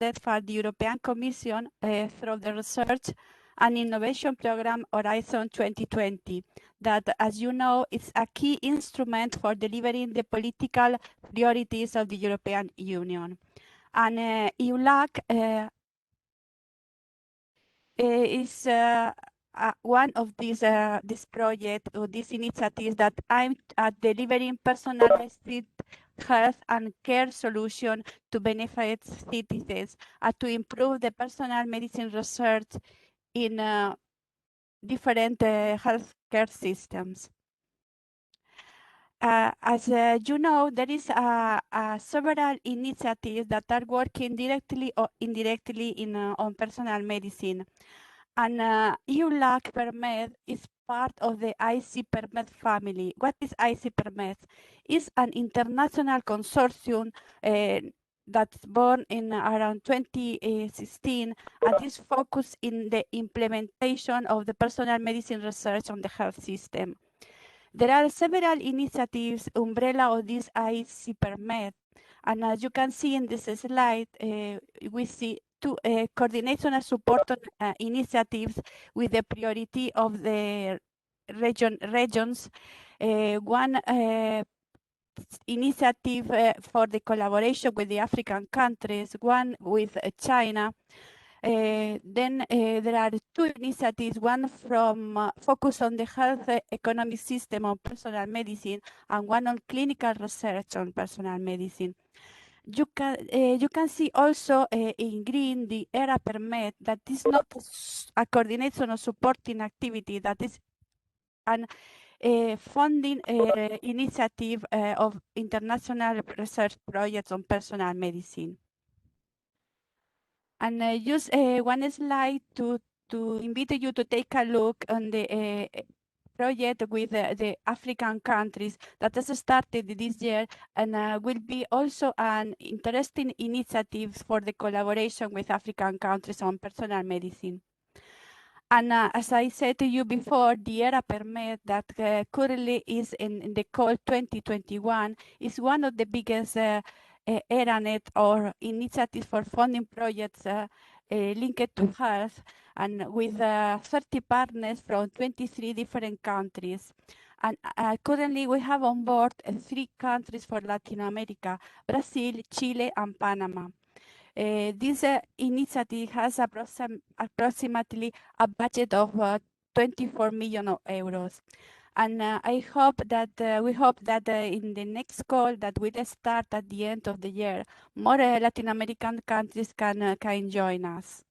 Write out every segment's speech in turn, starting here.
by the European Commission through the Research and Innovation Program Horizon 2020, that, as you know, is a key instrument for delivering the political priorities of the European Union. And EULAC is one of these this project or these initiatives that aimed at delivering personalized health and care solution to benefit citizens and to improve the personal medicine research in different healthcare systems. As you know, there is several initiatives that are working directly or indirectly on personal medicine. And EULAC PerMed is part of the IC PerMed family. What is IC PerMed? It's an international consortium that's born in around 2016 and is focused in the implementation of the personal medicine research on the health system. There are several initiatives umbrella of this IC PerMed, and as you can see in this slide, we see two coordination and support initiatives with the priority of the regions. One initiative for the collaboration with the African countries, one with China. Then there are two initiatives, one from focus on the health economic system of personal medicine and one on clinical research on personal medicine. You can see also in green the ERA PerMed, that is not a coordination or supporting activity, that is an funding initiative of international research projects on personal medicine. And use one slide to invite you to take a look on the project with the African countries that has started this year and will be also an interesting initiative for the collaboration with African countries on personal medicine. And as I said to you before, the ERA PerMed that currently is in the call 2021 is one of the biggest ERANet or initiatives for funding projects linked to health, and with 30 partners from 23 different countries. And currently we have on board 3 countries for Latin America: Brazil, Chile, and Panama. This initiative has approximately a budget of 24 million euros. And I hope that we hope that in the next call that will start at the end of the year, more Latin American countries can join us.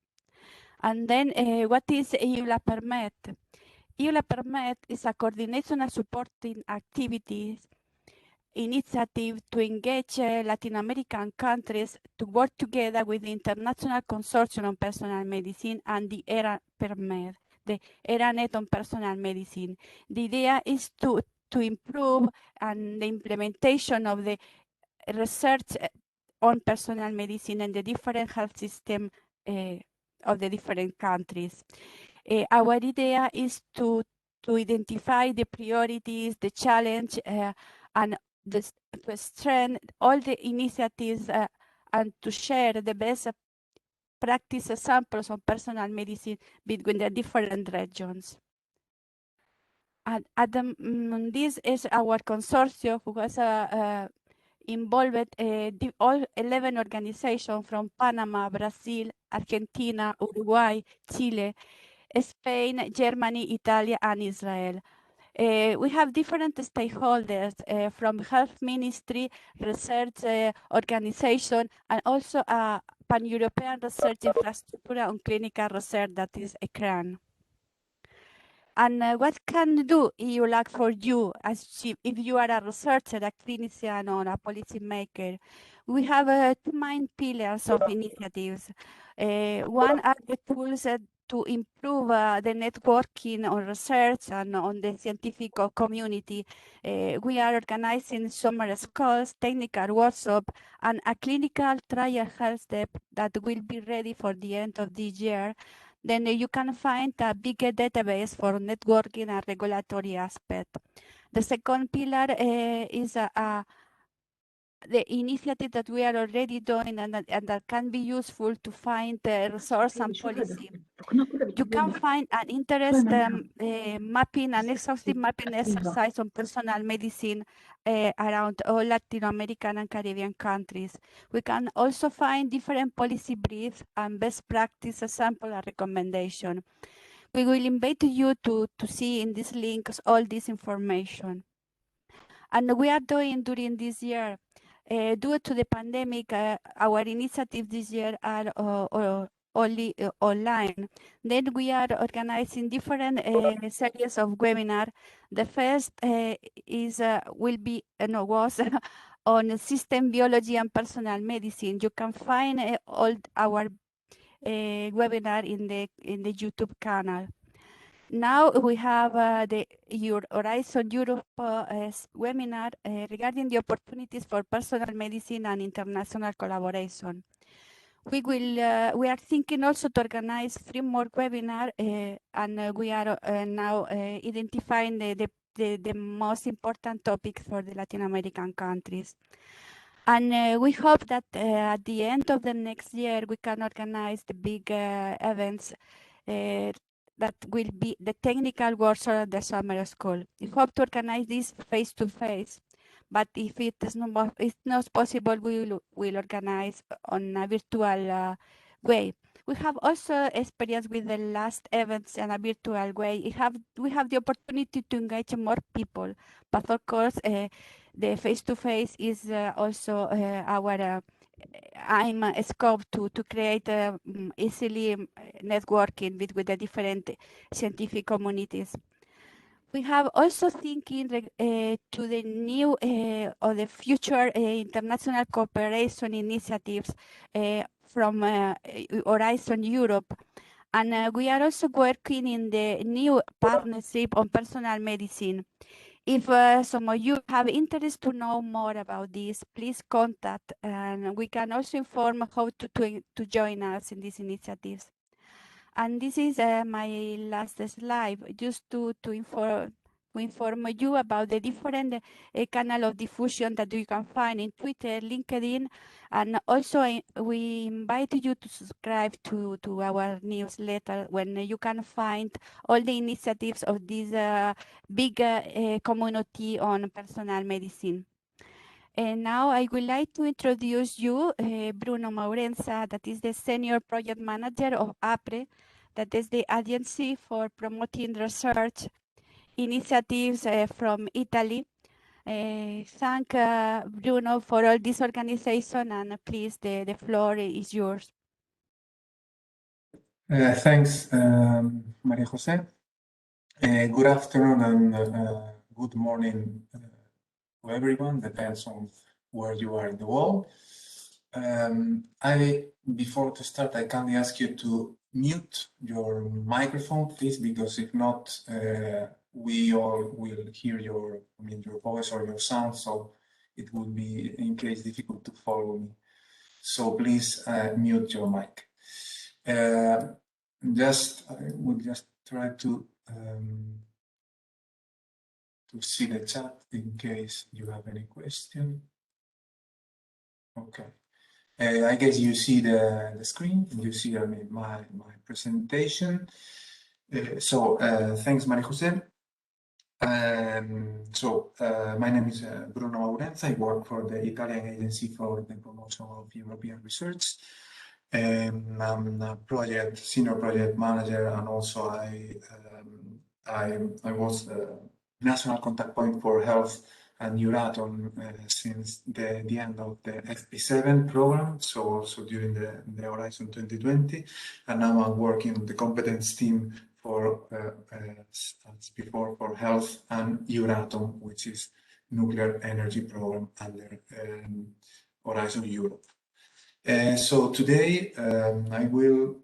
And then what is EULAC PerMed? EULAC PerMed is a coordination and supporting activities initiative to engage Latin American countries to work together with the International Consortium on Personal Medicine and the ERA PerMed, the ERANet on Personal Medicine. The idea is to improve and the implementation of the research on personal medicine and the different health system of the different countries. Our idea is to identify the priorities, the challenge, and to strengthen all the initiatives and to share the best practice samples on personal medicine between the different regions. And this is our consortium who has involved all 11 organizations from Panama, Brazil, Argentina, Uruguay, Chile, Spain, Germany, Italy, and Israel. We have different stakeholders from health ministry, research organization, and also a pan-European research infrastructure on clinical research, that is ECRAN. And what can do EULAC for you if you are a researcher, a clinician, or a policymaker? We have 2 main pillars of initiatives. One are the tools to improve the networking on research and on the scientific community. We are organizing summer schools, technical workshop, and a clinical trial health step that will be ready for the end of this year. Then you can find a bigger database for networking and regulatory aspect. The second pillar is the initiative that we are already doing and that can be useful to find resource and policy. You can find an interest mapping, an exhaustive mapping exercise on personal medicine around all Latin American and Caribbean countries. We can also find different policy briefs and best practice example and recommendation. We will invite you to see in these links all this information. And we are doing during this year, due to the pandemic, our initiatives this year are only online. Then we are organizing different series of webinar. The first was on system biology and personal medicine. You can find all our webinar in the YouTube channel. Now we have the Horizon Europe webinar regarding the opportunities for personal medicine and international collaboration. We are thinking also to organize 3 more webinars, and we are now identifying the most important topics for the Latin American countries. And we hope that at the end of the next year, we can organize the big events that will be the technical workshop at the summer school. We hope to organize this face-to-face, but if it is not possible, we will organize on a virtual way. We have also experience with the last events in a virtual way. We have the opportunity to engage more people, but of course, the face-to-face is also our I'm scope to create easily networking with the different scientific communities. We have also thinking to the new or the future international cooperation initiatives from Horizon Europe. And we are also working in the new partnership on personal medicine. If some of you have interest to know more about this, please contact, and we can also inform how to join us in these initiatives. And this is my last slide, just to inform you about the different channel of diffusion that you can find in Twitter, LinkedIn, and also we invite you to subscribe to our newsletter when you can find all the initiatives of this big community on personal medicine. And now I would like to introduce you Bruno Mourenza, that is the Senior Project Manager of APRE, that is the Agency for Promoting Research Initiatives from Italy. Thank Bruno for all this organization, and please, the floor is yours. Thanks, Maria Jose. Good afternoon and good morning to everyone, depends on where you are in the world. Before to start, I kindly ask you to mute your microphone, please, because if not, we all will hear your voice or your sound, so it will be, in case, difficult to follow me. So please mute your mic. I will just try to see the chat in case you have any question. Okay. I guess you see the screen. You see my presentation. Thanks, Maria Jose. My name is Bruno Mourenza. I work for the Italian Agency for the Promotion of European Research. I'm a senior project manager, and also I was the national contact point for health and Euratom since the end of the FP7 program, so also during the Horizon 2020, and now I'm working on the competence team for as before for health and Euratom, which is nuclear energy program under Horizon Europe. So today I will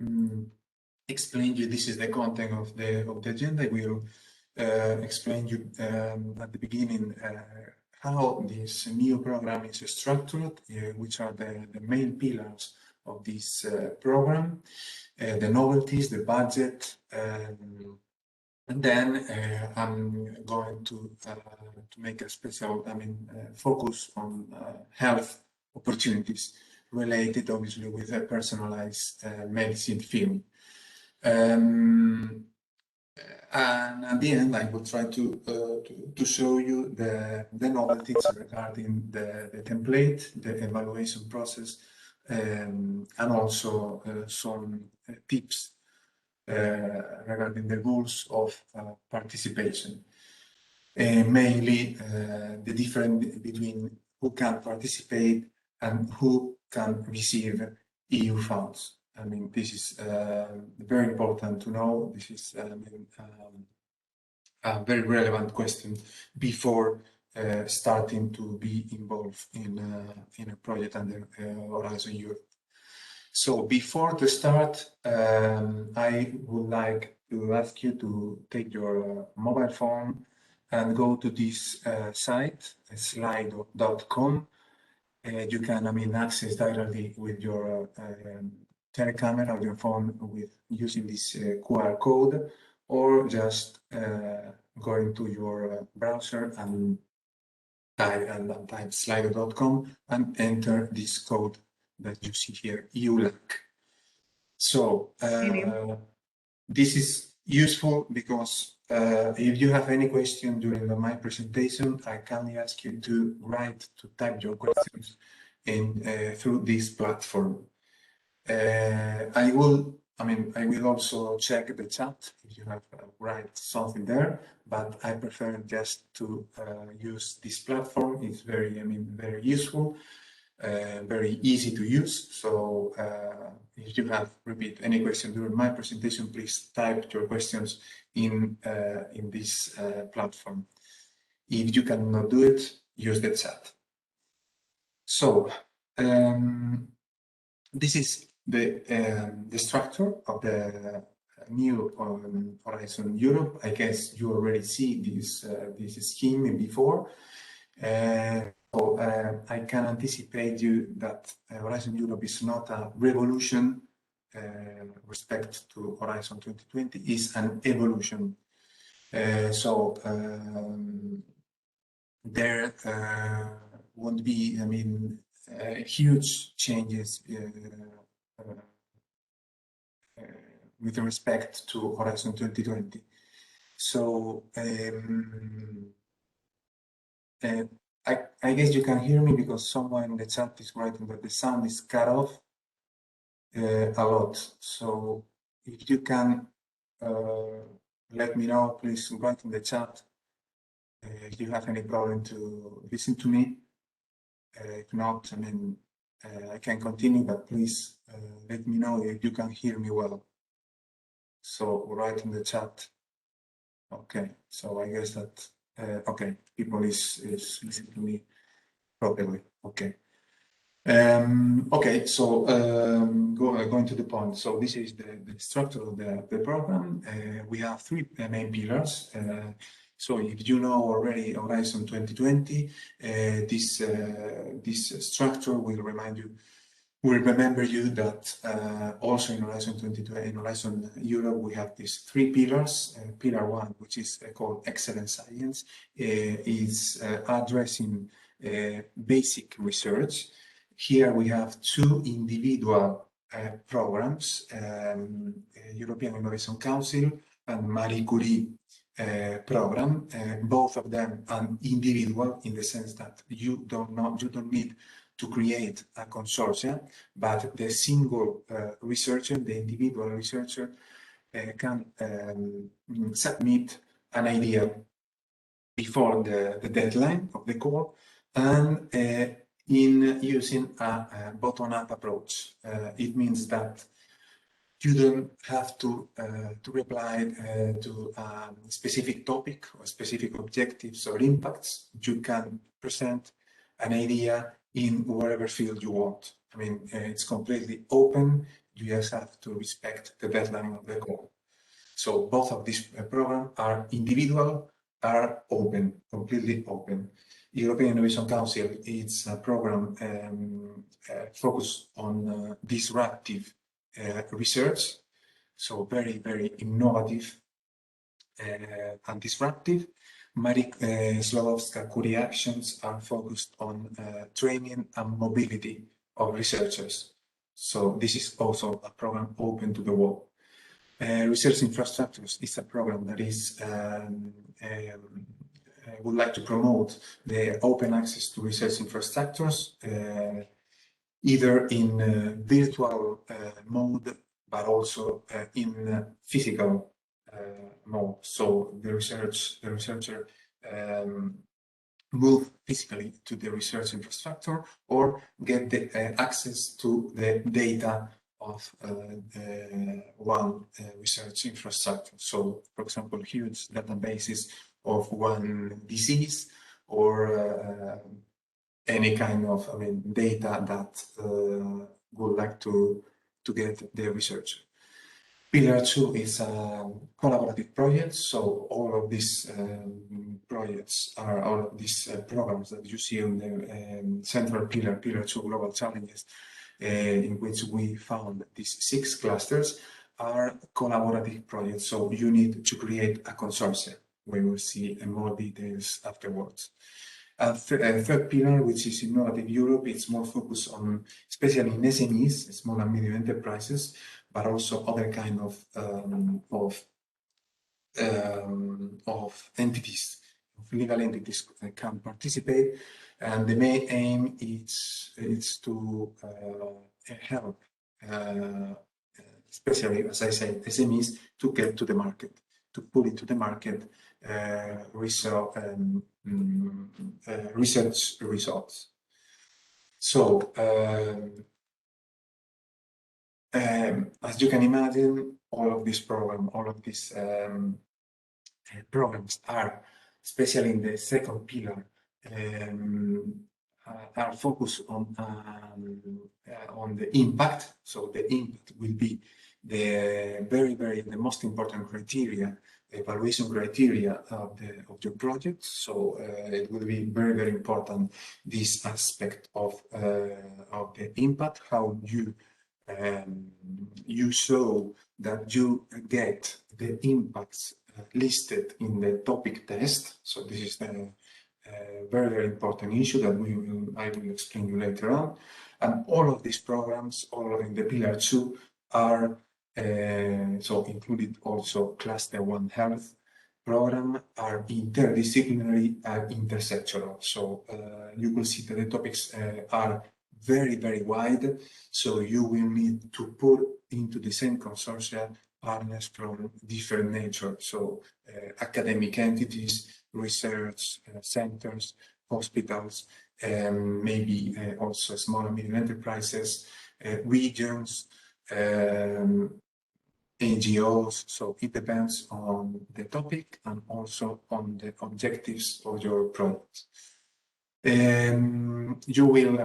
explain you. This is the content of the agenda. I will explain you at the beginning how this new program is structured, which are the main pillars of this program, the novelties, the budget, And then I'm going to make a special, focus on health opportunities related, obviously, with a personalized medicine field. And at the end, I will try to show you the novelties regarding the template, the evaluation process, and also some tips regarding the rules of participation. Mainly the difference between who can participate and who can receive EU funds. I mean, this is very important to know. This is a very relevant question before starting to be involved in a project under Horizon Europe. So before to start, I would like to ask you to take your mobile phone and go to this site, slido.com. You can, access directly with your telecamera or your phone with using this QR code, or just going to your browser and type slido.com and enter this code that you see here, EULAC. So this is useful because if you have any question during my presentation, I kindly ask you to type your questions in through this platform. I will also check the chat if you have write something there, but I prefer just to use this platform. It's very useful, very easy to use. So if you have any question during my presentation, please type your questions in this platform. If you cannot do it, use the chat. So this is the structure of the new Horizon Europe. I guess you already see this scheme before. So I can anticipate you that Horizon Europe is not a revolution respect to Horizon 2020, is an evolution. So there won't be, huge changes with respect to Horizon 2020. So I guess you can hear me because someone in the chat is writing that the sound is cut off a lot. So if you can let me know, please write in the chat if you have any problem to listen to me. If not, I can continue, but please let me know if you can hear me well. So write in the chat. Okay, so I guess that okay, people is listening to me properly. Okay. Okay, so going to the point. So this is the structure of the program. We have three main pillars. So if you know already Horizon 2020, this structure will remember you that also in Horizon 2020, in Horizon Europe, we have these three pillars. Pillar one, which is called Excellent Science, is addressing basic research. Here we have two individual programs, European Innovation Council and Marie Curie program. Both of them are individual in the sense that you don't need to create a consortium, but the single researcher, the individual researcher, can submit an idea before the deadline of the call, and in using a bottom-up approach. It means that you don't have to reply to a specific topic or specific objectives or impacts. You can present an idea in whatever field you want. It's completely open. You just have to respect the deadline of the call. So both of these programs are individual, are open, completely open. European Innovation Council, it's a program focused on disruptive research, so very, very innovative. and disruptive. Marie Slodowska-Curie actions are focused on training and mobility of researchers. So this is also a program open to the world. Research Infrastructures is a program that is would like to promote the open access to research infrastructures, either in virtual mode, but also in physical mode. So the researcher move physically to the research infrastructure or get the access to the data of one research infrastructure. So, for example, huge databases of one disease or any kind of data that would like to get the researcher. Pillar 2 is a collaborative project, so all of these projects are all of these programs that you see in the central pillar, Pillar 2 Global Challenges, in which we found these 6 clusters are collaborative projects, so you need to create a consortium. We will see more details afterwards. Third pillar, which is Innovative Europe, it's more focused on, especially in SMEs, small and medium enterprises, but also other kind of entities, of legal entities can participate, and the main aim is to help, especially as I say, SMEs to get to the market, to put into the market research results. So, as you can imagine, all of these programs are, especially in the second pillar, are focused on the impact. So the impact will be the most important criteria, evaluation criteria of your project. So it will be very important, this aspect of the impact, how you show that you get the impacts listed in the topic test. So this is the very important issue that I will explain you later on. And all of these programs, all in the Pillar 2, are so included also Cluster 1 Health program, are interdisciplinary and intersectoral. So you will see that the topics are very wide, so you will need to put into the same consortia partners from different nature, so academic entities, research centers, hospitals, maybe also small and medium enterprises, regions, NGOs. So it depends on the topic and also on the objectives of your project. You will,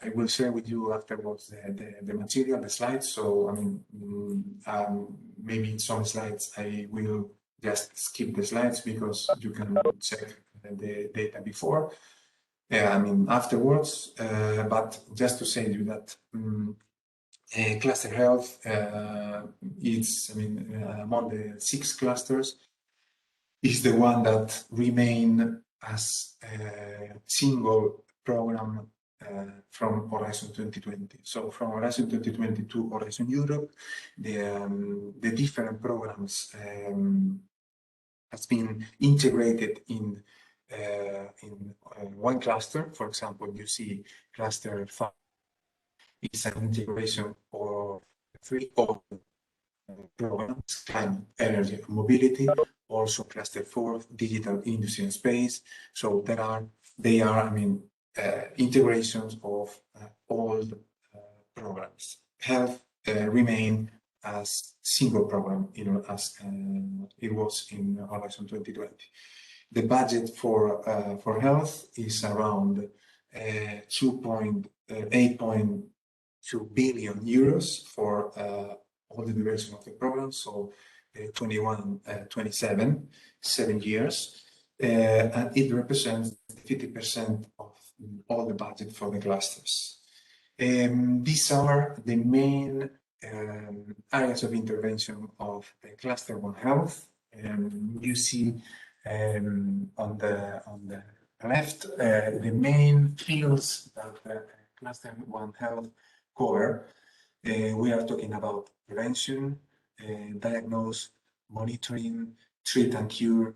I will share with you afterwards the material, the slides. So, maybe in some slides I will just skip the slides because you can check the data before, afterwards. But just to say to you that Cluster Health is, among the 6 clusters, is the one that remain as a single program from Horizon 2020. So from Horizon 2020 to Horizon Europe, the different programs has been integrated in one cluster. For example, you see Cluster 5 is an integration of 3 programs: climate, energy, and mobility. Also, Cluster 4, digital industry and space. So they are integrations of all the programs. Health remain as single program, as it was in Horizon 2020. The budget for health is around 8.2 billion euros for all the duration of the program, so 21-27, 7 years, and it represents 50% of all the budget for the clusters. These are the main areas of intervention of Cluster 1 Health. You see on the left the main fields that Cluster 1 Health cover. We are talking about prevention, diagnose, monitoring, treat and cure.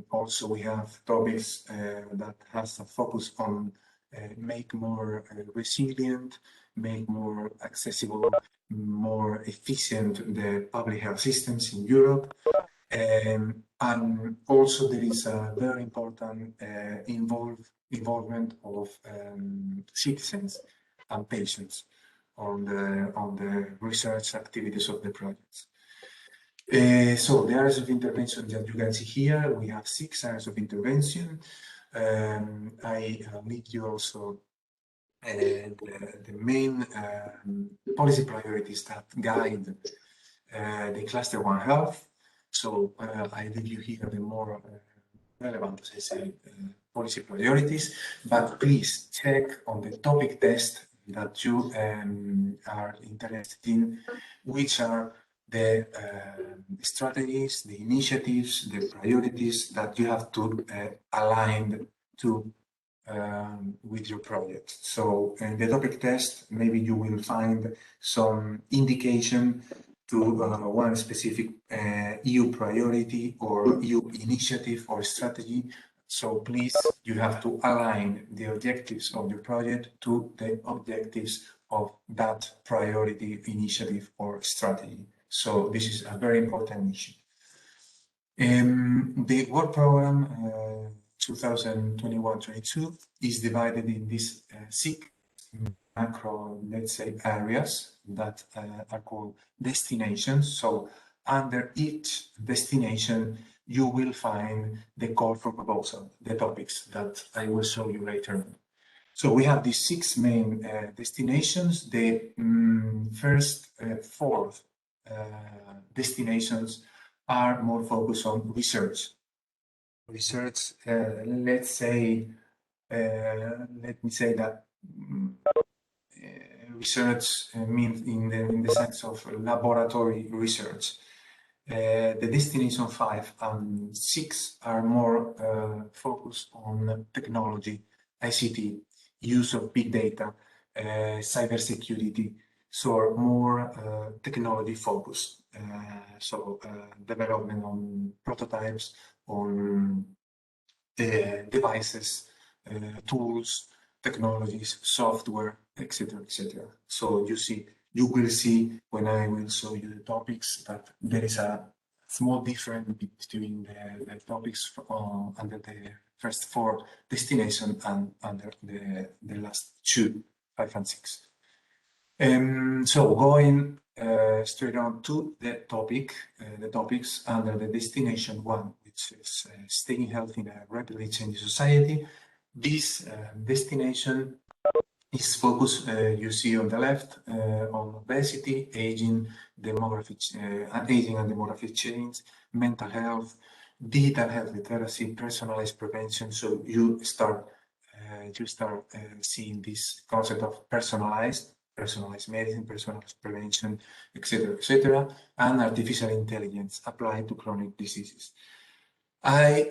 Also, we have topics that has a focus on make more resilient, make more accessible, more efficient the public health systems in Europe. And also there is a very important involvement of citizens and patients on the research activities of the projects. So the areas of intervention that you can see here, we have 6 areas of intervention. I leave you also the main policy priorities that guide the Cluster 1 Health. So I leave you here the more relevant, as I say, policy priorities, but please check on the topic test that you are interested in, which are the strategies, the initiatives, the priorities that you have to align to with your project. So in the topic test, maybe you will find some indication to one specific EU priority or EU initiative or strategy. So please, you have to align the objectives of your project to the objectives of that priority, initiative, or strategy. So this is a very important issue. The work program 2021-22 is divided in these 6 macro, let's say, areas that are called destinations. So under each destination, you will find the call for proposal, the topics that I will show you later on. So we have these 6 main destinations. The first 4 destinations are more focused on research. Research, let's say, let me say that research means in the sense of laboratory research. The destination 5 and 6 are more focused on technology, ICT, use of big data, cybersecurity, so more technology focused. So development on prototypes, on devices, tools, technologies, software, etc., etc. So you will see when I will show you the topics that there is a small difference between the topics under the first 4 destinations and under the last 2, 5 and 6. So going straight on to the topics under the destination 1, which is staying healthy in a rapidly changing society. This destination is focused, you see on the left, on obesity, aging, aging and demographic change, mental health, digital health literacy, personalized prevention. So you start seeing this concept of personalized medicine, personalized prevention, etc., and artificial intelligence applied to chronic diseases. I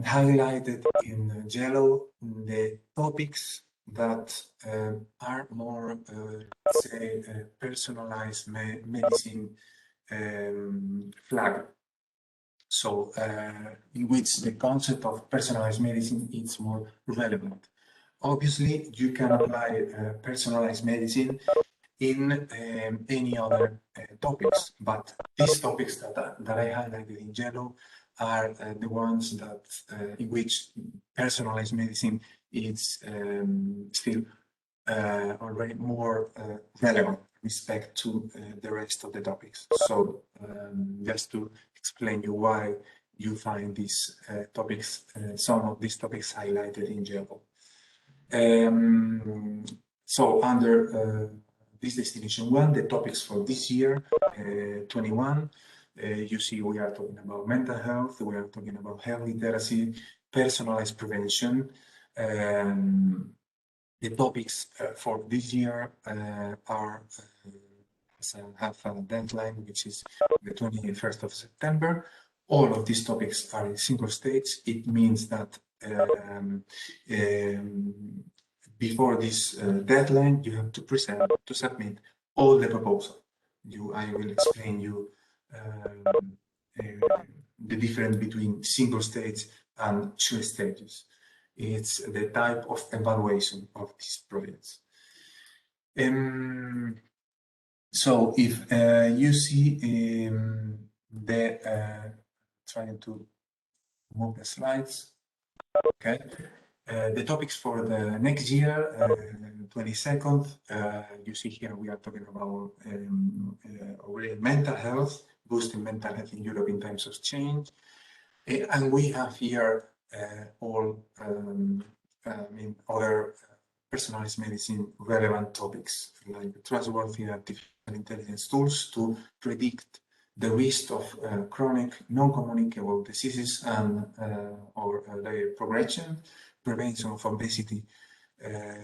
highlighted in yellow the topics that are more, say, personalized medicine flag. So, in which the concept of personalized medicine is more relevant. Obviously, you can apply personalized medicine in any other topics, but these topics that I highlighted in yellow are the ones that in which personalized medicine is still already more relevant respect to the rest of the topics. So just to explain you why you find these topics, some of these topics highlighted in yellow. So under this destination 1, the topics for this year, 21, you see we are talking about mental health, we are talking about health literacy, personalized prevention. The topics for this year have a deadline, which is the 21st of September. all of these topics are in single stage. It means that before this deadline, you have to submit all the proposal. I will explain you the difference between single stage and two stages. It's the type of evaluation of these projects. So if you see trying to move the slides, okay. The topics for the next year, 22nd, you see here we are talking about mental health, boosting mental health in Europe in times of change. And we have here all other personalized medicine relevant topics, like trustworthy artificial intelligence tools to predict the risk of chronic non-communicable diseases and or their progression, prevention of obesity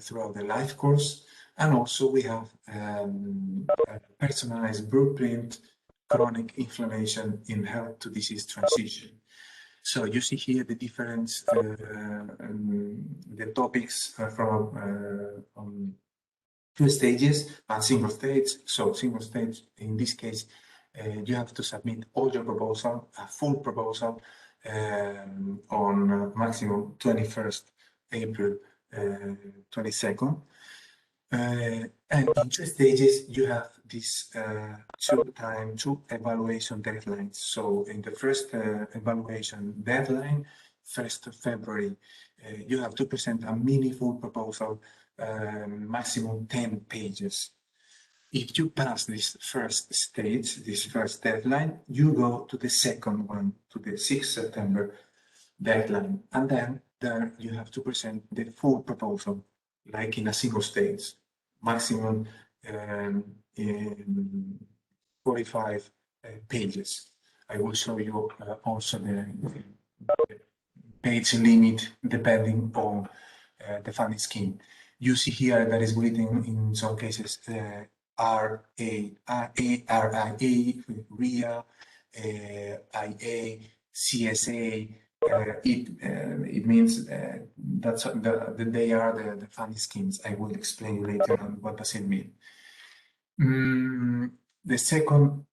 throughout the life course. And also we have a personalized blueprint, chronic inflammation in health to disease transition. So you see here the difference, the topics from two stages and single stage. So single stage, in this case, you have to submit all your proposal, a full proposal, on maximum 21st April 22nd. And in two stages, you have these two evaluation deadlines. So in the first evaluation deadline, 1st of February, you have to present a meaningful proposal, maximum 10 pages. If you pass this first stage, this first deadline, you go to the second one, to the 6th September deadline. And then there you have to present the full proposal, like in a single stage, maximum 45 pages. I will show you also the page limit depending on the funding scheme. You see here that is written in some cases RIA, RIA, IA, CSA. It means that they are the funding schemes. I will explain later on what does it mean. The second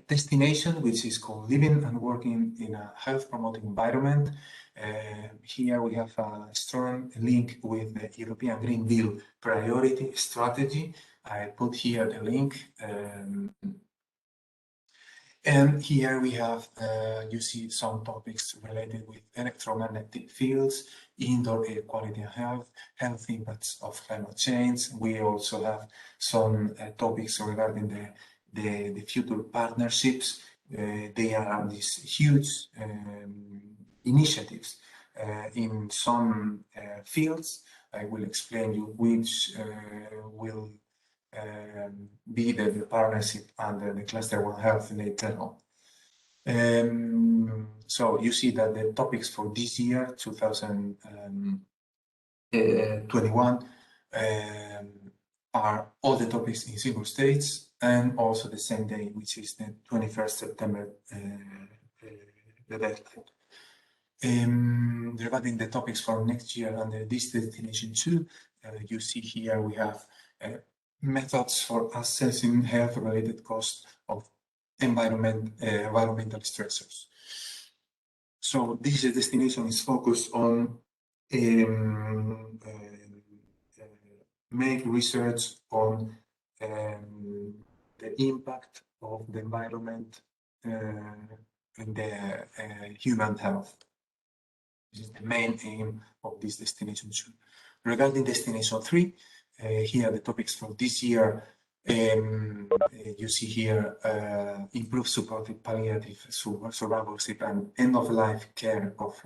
destination, which is called living and working in a health promoting environment. Here we have a strong link with the European Green Deal priority strategy. I put here the link. And here we have, you see some topics related with electromagnetic fields, indoor air quality and health impacts of climate change. We also have some topics regarding the future partnerships. They are these huge initiatives in some fields. I will explain you which will be the partnership under the Cluster 1 Health later on. So you see that the topics for this year, 2021, are all the topics in single states and also the same day, which is the 21st September, the deadline. Regarding the topics for next year under this destination 2, you see here we have methods for assessing health-related costs of environmental stressors. So this destination is focused on make research on the impact of the environment and the human health. This is the main aim of this destination 2. Regarding destination 3, here are the topics for this year. You see here improved supportive palliative survivorship and end-of-life care of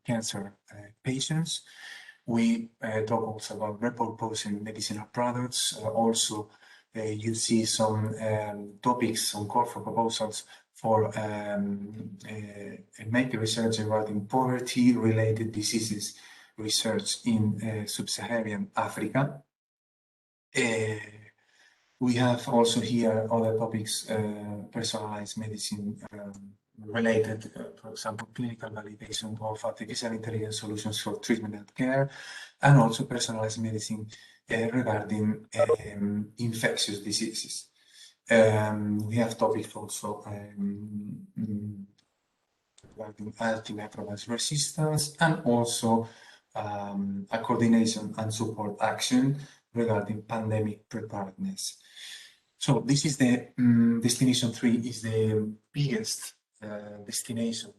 cancer patients. We talk also about repurposing medicinal products. Also, you see some topics, some call for proposals for make research regarding poverty-related diseases research in sub-Saharan Africa. We have also here other topics, personalized medicine related, for example, clinical validation of artificial intelligence solutions for treatment and care, and also personalized medicine regarding infectious diseases. We have topics also regarding antimicrobial resistance, and also a coordination and support action regarding pandemic preparedness. So this is the destination 3 is the biggest destination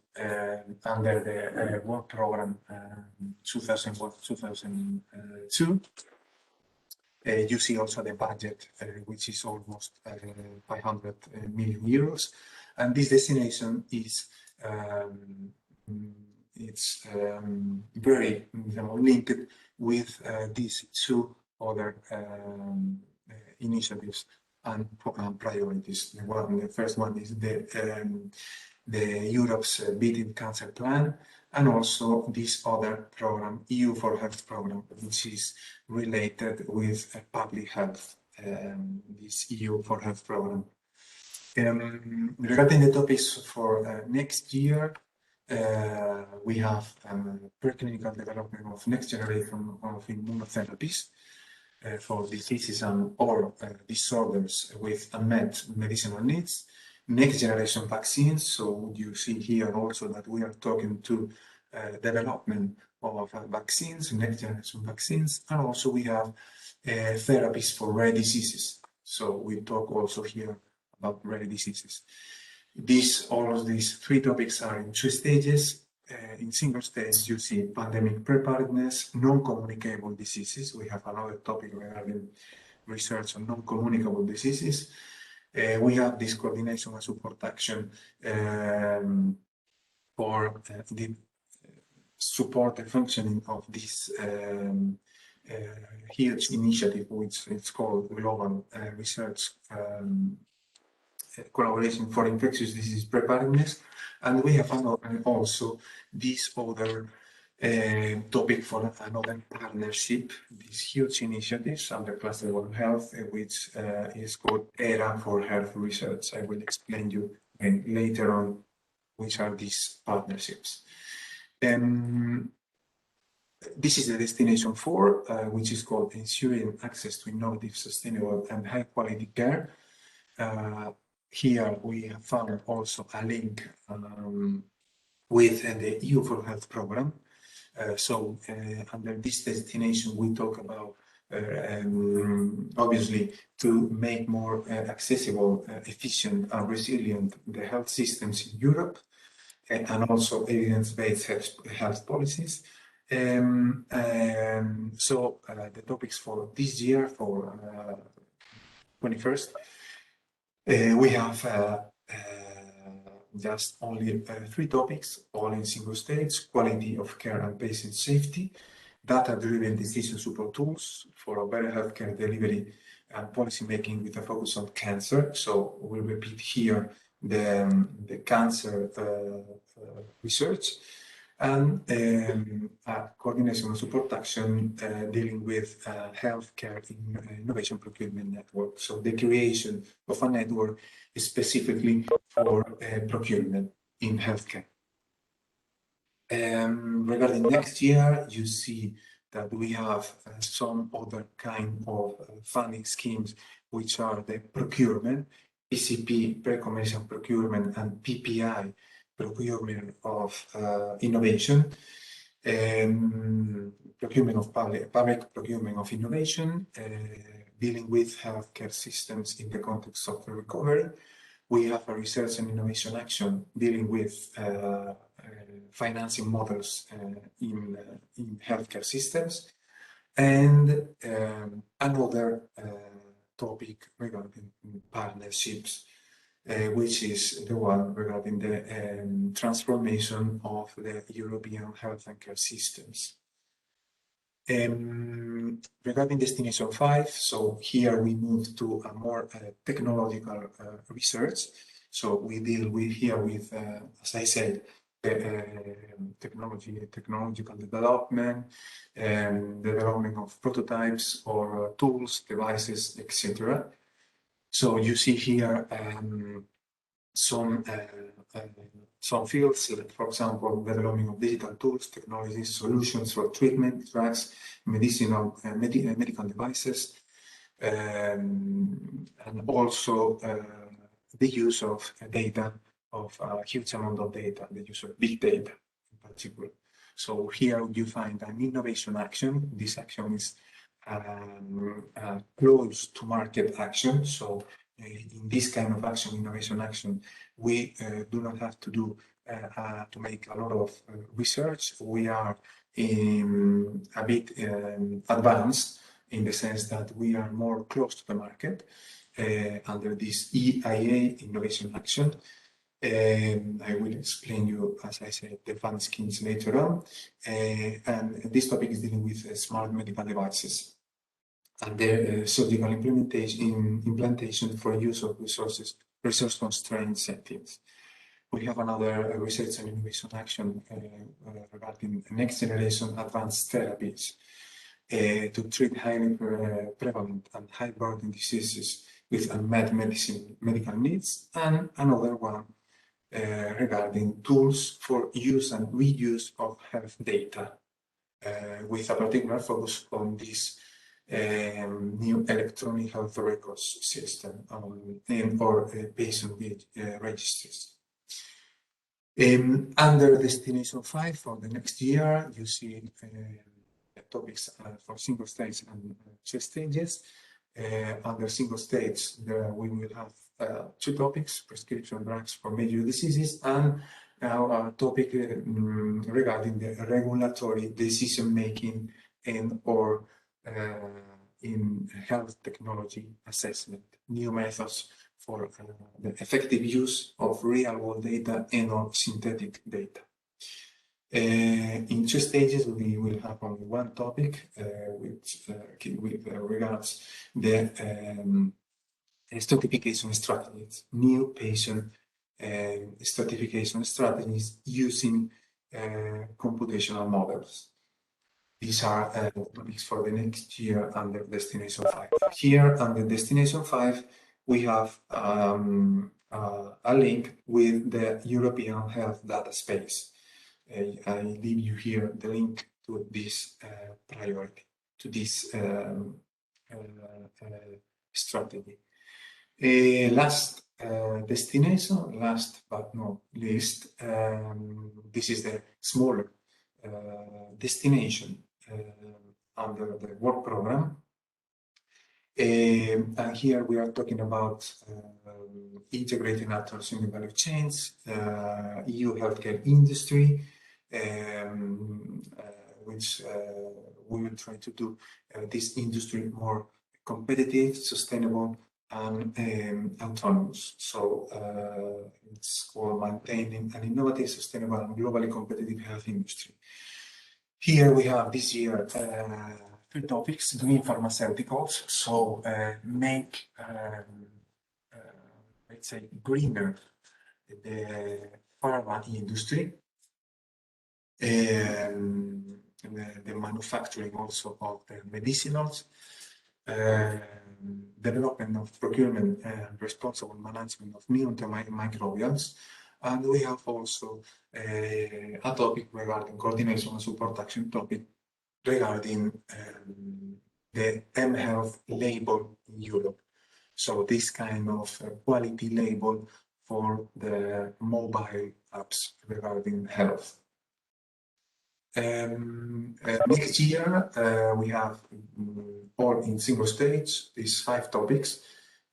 under the work program 2001-2002. You see also the budget, which is almost 500 million euros, and this destination is very linked with these two other initiatives and priorities. The first one is the Europe's Beating Cancer Plan, and also this other program, EU for Health program, which is related with public health, this EU for Health program. Regarding the topics for next year, we have preclinical development of next generation of immunotherapies for diseases or disorders with unmet medicinal needs. Next generation vaccines, so you see here also that we are talking to development of vaccines, next generation vaccines, and also we have therapies for rare diseases. So we talk also here about rare diseases. All of these three topics are in 2 stages. In single stage, you see pandemic preparedness, non-communicable diseases. We have another topic regarding research on non-communicable diseases. We have this coordination and support action for the support the functioning of this huge initiative, which is called Global Research Collaboration for Infectious Disease Preparedness. And we have also this other topic for another partnership, these huge initiatives under Cluster 1 Health, which is called APRE for Health Research. I will explain you later on which are these partnerships. This is the destination 4, which is called Ensuring Access to Innovative, Sustainable and High Quality Care. Here we have found also a link with the EU for Health program. So under this destination, we talk about obviously to make more accessible, efficient and resilient the health systems in Europe, and also evidence-based health policies. So the topics for this year, for 21st, we have just only 3 topics, all in single stage: quality of care and patient safety, data-driven decision support tools for a better healthcare delivery and policy making with a focus on cancer. So we repeat here the cancer research, and coordination and support action dealing with healthcare innovation procurement network. So the creation of a network specifically for procurement in healthcare. Regarding next year, you see that we have some other kind of funding schemes, which are the procurement, PCP, pre-commercial procurement, and PPI, procurement of innovation, procurement of public procurement of innovation, dealing with healthcare systems in the context of the recovery. We have a research and innovation action dealing with financing models in healthcare systems, and another topic regarding partnerships, which is the one regarding the transformation of the European health and care systems. Regarding destination 5, so here we move to a more technological research. So we deal with, as I said, technological development, and development of prototypes or tools, devices, etc. So you see here some fields, for example, development of digital tools, technologies, solutions for treatment, drugs, medicinal, medical devices, and also the use of data, of a huge amount of data, the use of big data in particular. So here you find an innovation action. This action is close to market action. So in this kind of action, innovation action, we do not have to do to make a lot of research. We are a bit advanced in the sense that we are more close to the market under this EIA innovation action. I will explain you, as I said, the fund schemes later on. And this topic is dealing with smart medical devices and their surgical implantation for use of resource-constrained settings. We have another research and innovation action regarding next generation advanced therapies to treat highly prevalent and high burden diseases with unmet medical needs, and another one regarding tools for use and reuse of health data, with a particular focus on this new electronic health records system or patient registries. Under Destination 5 for the next year, you see topics for single stage and two stages. Under single stage, we will have 2 topics: prescription drugs for major diseases, and now a topic regarding the regulatory decision making and or in health technology assessment, new methods for the effective use of real-world data and or synthetic data. In 2 stages, we will have only 1 topic, which with regards the stratification strategies, new patient stratification strategies using computational models. These are topics for the next year under Destination 5. Here under Destination 5, we have a link with the European Health Data Space. I leave you here the link to this priority, to this strategy. Last destination, last but not least, this is the smaller destination under the work program. And here we are talking about integrating actors in the value chains, EU healthcare industry, which we will try to do this industry more competitive, sustainable, and autonomous. So it's for maintaining an innovative, sustainable, and globally competitive health industry. Here we have this year 3 topics: green pharmaceuticals, so make let's say greener the pharma industry, and the manufacturing also of the medicinals, development of procurement and responsible management of new antimicrobials. And we have also a topic regarding coordination and support action topic regarding the mHealth label in Europe. So this kind of quality label for the mobile apps regarding health. Next year, we have all in single stage, these 5 topics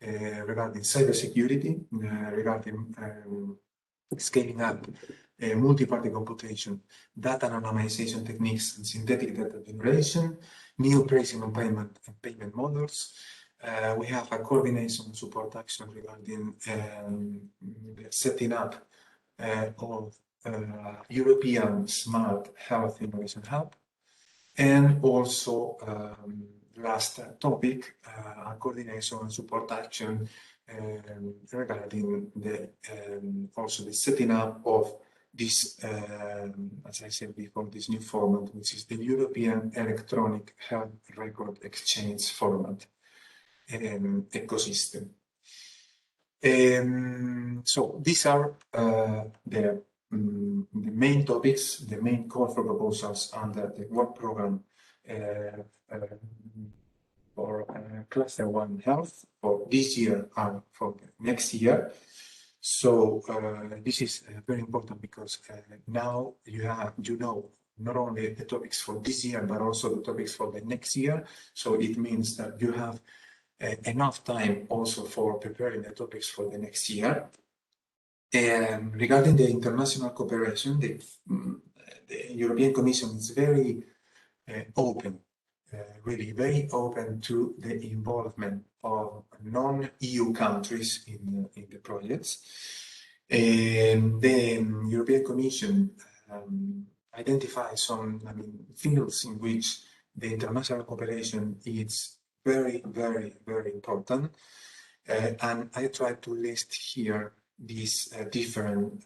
regarding cybersecurity, regarding scaling up multi-party computation, data anonymization techniques, and synthetic data generation, new pricing and payment models. We have a coordination and support action regarding the setting up of European Smart Health Innovation Hub, and also last topic, a coordination and support action regarding the also the setting up of this, as I said before, this new format, which is the European Electronic Health Record Exchange format ecosystem. So these are the main topics, the main call for proposals under the work program for Cluster 1 Health for this year and for next year. So this is very important because now you know not only the topics for this year but also the topics for the next year. So it means that you have enough time also for preparing the topics for the next year. And regarding the international cooperation, the European Commission is very open, really very open to the involvement of non-EU countries in the projects. And the European Commission identifies some fields in which the international cooperation is very, very, very important. And I try to list here these different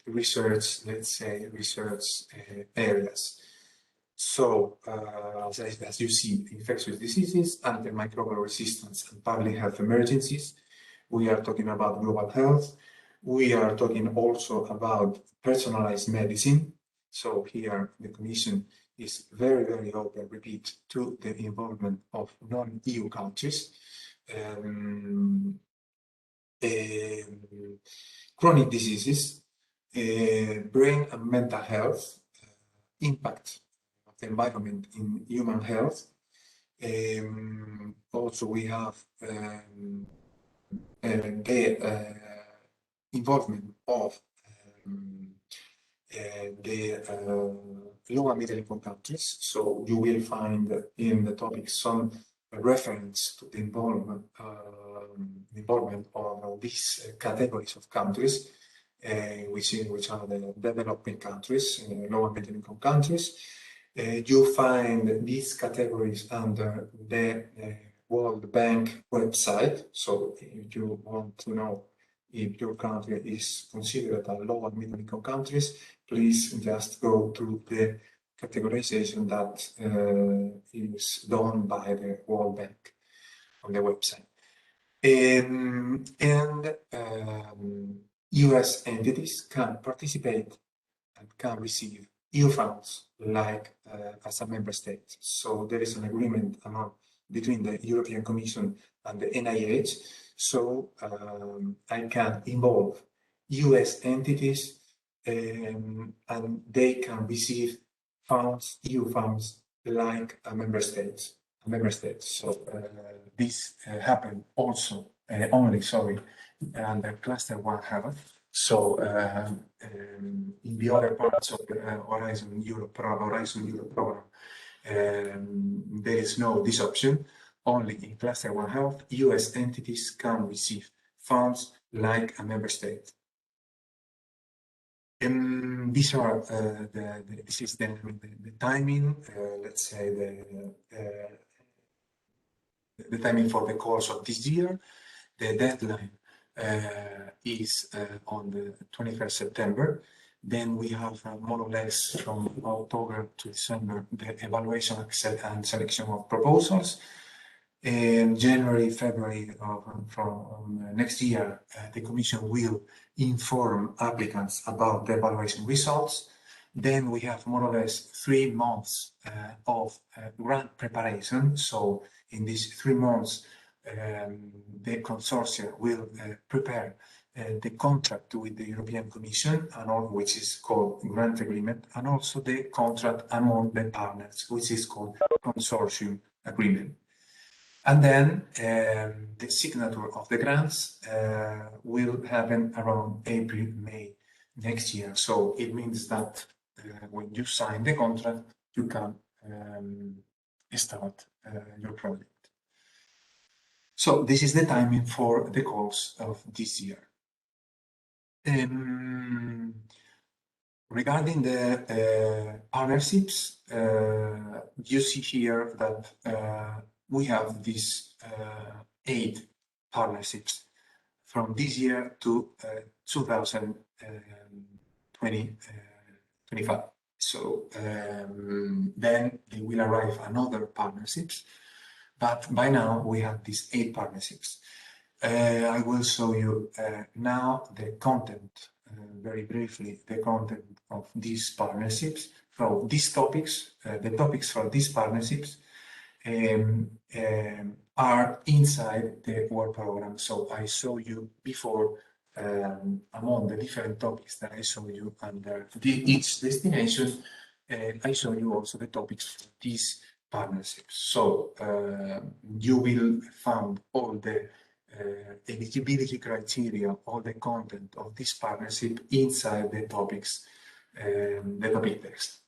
research, let's say, areas. So, as you see, infectious diseases, antimicrobial resistance, and public health emergencies. We are talking about global health. We are talking also about personalized medicine. So here the Commission is very, very open, repeat, to the involvement of non-EU countries. Chronic diseases, brain and mental health, impact of the environment in human health. Also, we have the involvement of the low and middle income countries. So you will find in the topic some reference to the involvement of these categories of countries, which are the developing countries, low and middle income countries. You find these categories under the World Bank website. So if you want to know if your country is considered a low and middle income countries, please just go to the categorization that is done by the World Bank on the website. And US entities can participate and can receive EU funds like as a member state. So there is an agreement between the European Commission and the NIH. So I can involve US entities and they can receive funds, EU funds, like a member state. So this happened also only, under Cluster 1 Health. So in the other parts of the Horizon Europe program, there is no this option. Only in Cluster 1 Health, US entities can receive funds like a member state. These are this is the timing. Let's say the timing for the course of this year. The deadline is on the 21st September. Then we have more or less from October to December the evaluation and selection of proposals. In January, February from next year, the Commission will inform applicants about the evaluation results. Then we have more or less 3 months of grant preparation. So in these 3 months, the consortia will prepare the contract with the European Commission, which is called grant agreement, and also the contract among the partners, which is called consortium agreement. And then the signature of the grants will happen around April, May next year. So it means that when you sign the contract, you can start your project. So this is the timing for the course of this year. Regarding the partnerships, you see here that we have these 8 partnerships from this year to 2025. So then there will arrive another partnerships, but by now we have these 8 partnerships. I will show you now the content, very briefly, the content of these partnerships. So these topics, the topics for these partnerships are inside the work program. So I showed you before among the different topics that I showed you under each destination, I show you also the topics for these partnerships. So you will find all the eligibility criteria, all the content of this partnership inside the topics, the topic text.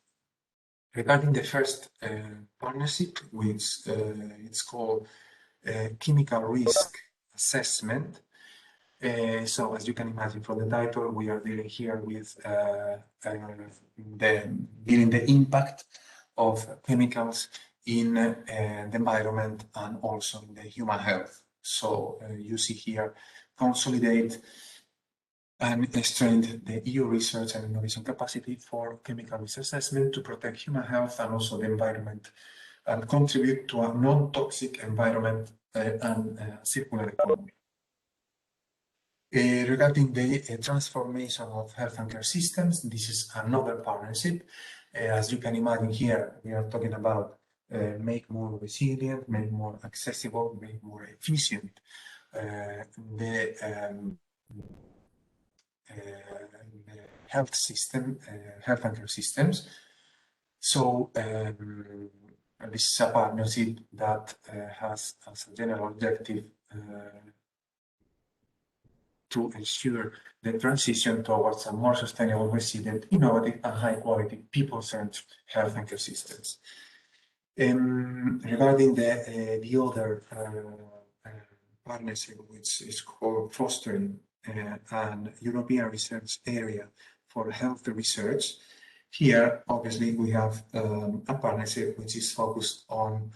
Regarding the first partnership, which it's called chemical risk assessment. So as you can imagine from the title, we are dealing here with the impact of chemicals in the environment and also in the human health. So you see here, consolidate and strengthen the EU research and innovation capacity for chemical risk assessment to protect human health and also the environment, and contribute to a non-toxic environment and circular economy. Regarding the transformation of health and care systems, this is another partnership. As you can imagine here, we are talking about make more resilient, make more accessible, make more efficient the health system, health and care systems. So this is a partnership that has as a general objective to ensure the transition towards a more sustainable, resilient, innovative, and high-quality people-centered health and care systems. Regarding the other partnership, which is called Fostering an European Research Area for Health Research, here, obviously, we have a partnership which is focused on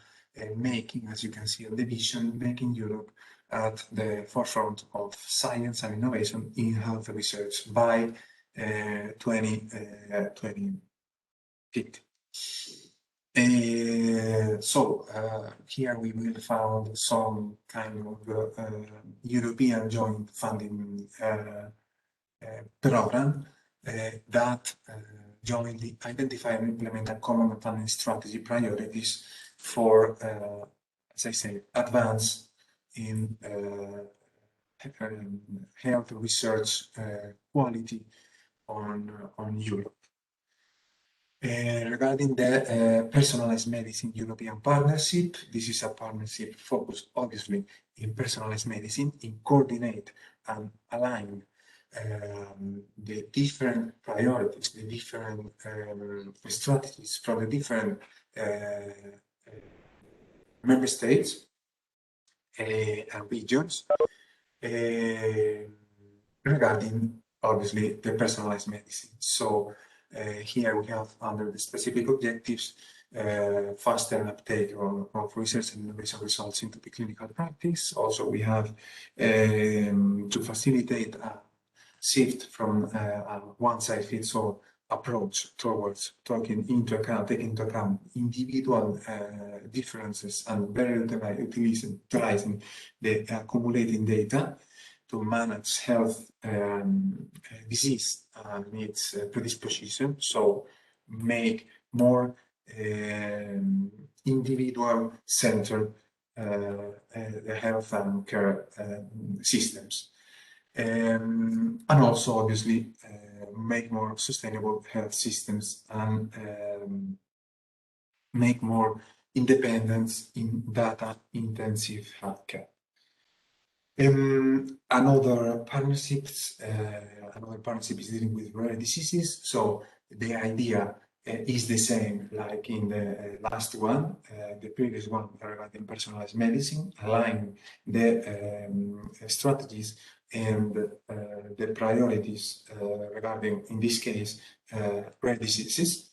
making, as you can see on the vision, making Europe at the forefront of science and innovation in health research by 2050. So here we will find some kind of European joint funding program that jointly identify and implement a common funding strategy priorities for, as I say, advance in health research quality on Europe. Regarding the Personalised Medicine European Partnership, this is a partnership focused obviously in personalized medicine, in coordinate and align the different priorities, the different strategies from the different member states and regions regarding obviously the personalized medicine. So here we have under the specific objectives faster uptake of research and innovation results into the clinical practice. Also we have to facilitate a shift from a one-size-fits-all approach towards taking into account individual differences and better utilizing the accumulating data to manage health disease and its predisposition. So make more individual-centered the health and care systems. And also obviously make more sustainable health systems and make more independence in data-intensive healthcare. Another partnership is dealing with rare diseases. So the idea is the same like in the last one, the previous one regarding personalized medicine, align the strategies and the priorities regarding, in this case, rare diseases.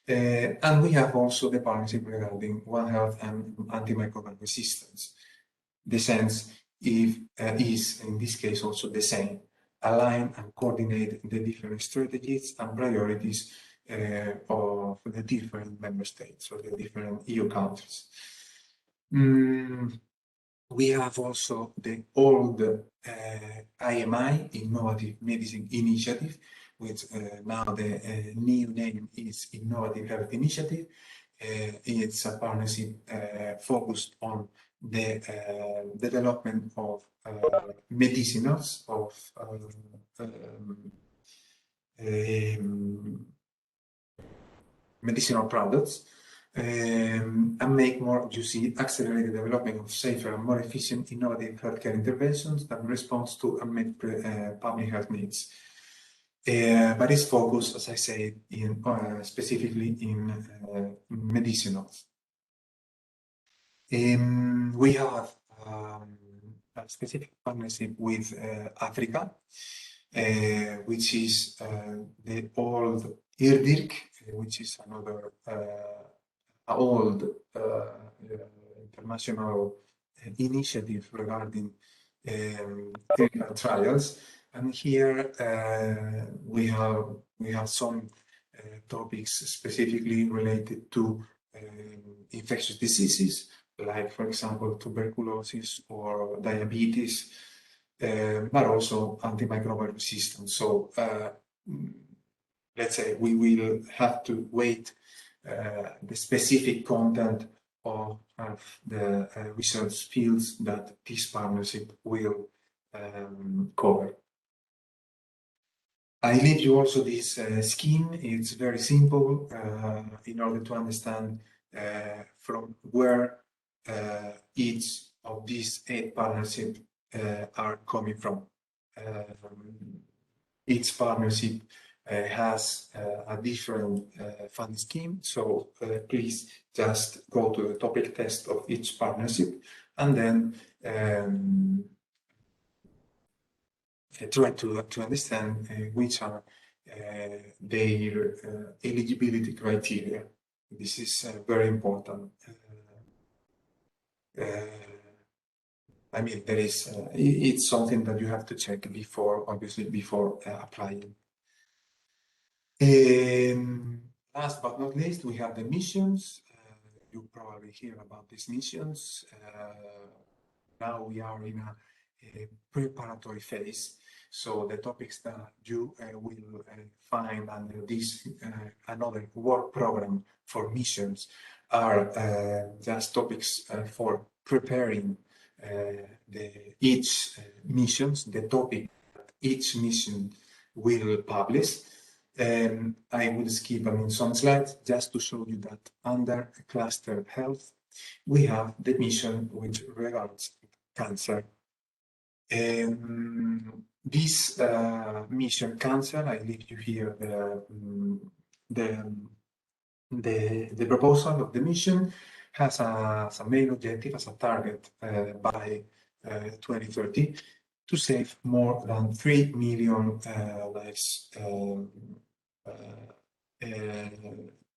And we have also the partnership regarding One Health and antimicrobial resistance. The sense is, in this case, also the same. Align and coordinate the different strategies and priorities of the different member states or the different EU countries. We have also the old IMI, Innovative Medicine Initiative, which now the new name is Innovative Health Initiative. It's a partnership focused on the development of medicinals, of medicinal products, and make more, you see, accelerate the development of safer and more efficient innovative healthcare interventions that respond to unmet public health needs. But it's focused, as I said, in specifically in medicinals. We have a specific partnership with Africa, which is the old IRDIRC, which is another old international initiative regarding clinical trials. And here we have some topics specifically related to infectious diseases, like, for example, tuberculosis or diabetes, but also antimicrobial resistance. So let's say we will have to wait the specific content of the research fields that this partnership will cover. I leave you also this scheme. It's very simple in order to understand from where each of these 8 partnerships are coming from. Each partnership has a different funding scheme, so please just go to the topic test of each partnership and then try to understand which are their eligibility criteria. This is very important. I mean, there is it's something that you have to check before, obviously, before applying. Last but not least, we have the missions. You probably hear about these missions. Now we are in a preparatory phase. So the topics that you will find under this another work program for missions are just topics for preparing each missions, the topic that each mission will publish. I will skip some slides just to show you that under cluster health, we have the mission which regards cancer. This mission cancer, I leave you here the proposal of the mission has as a main objective, as a target by 2030 to save more than 3 million lives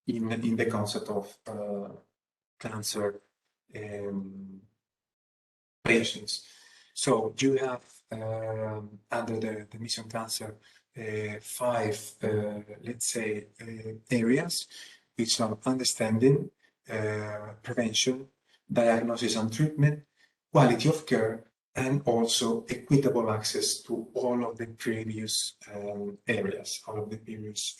in the concept of cancer patients. So you have under the mission cancer 5, let's say, areas, which are understanding, prevention, diagnosis and treatment, quality of care, and also equitable access to all of the previous areas, all of the previous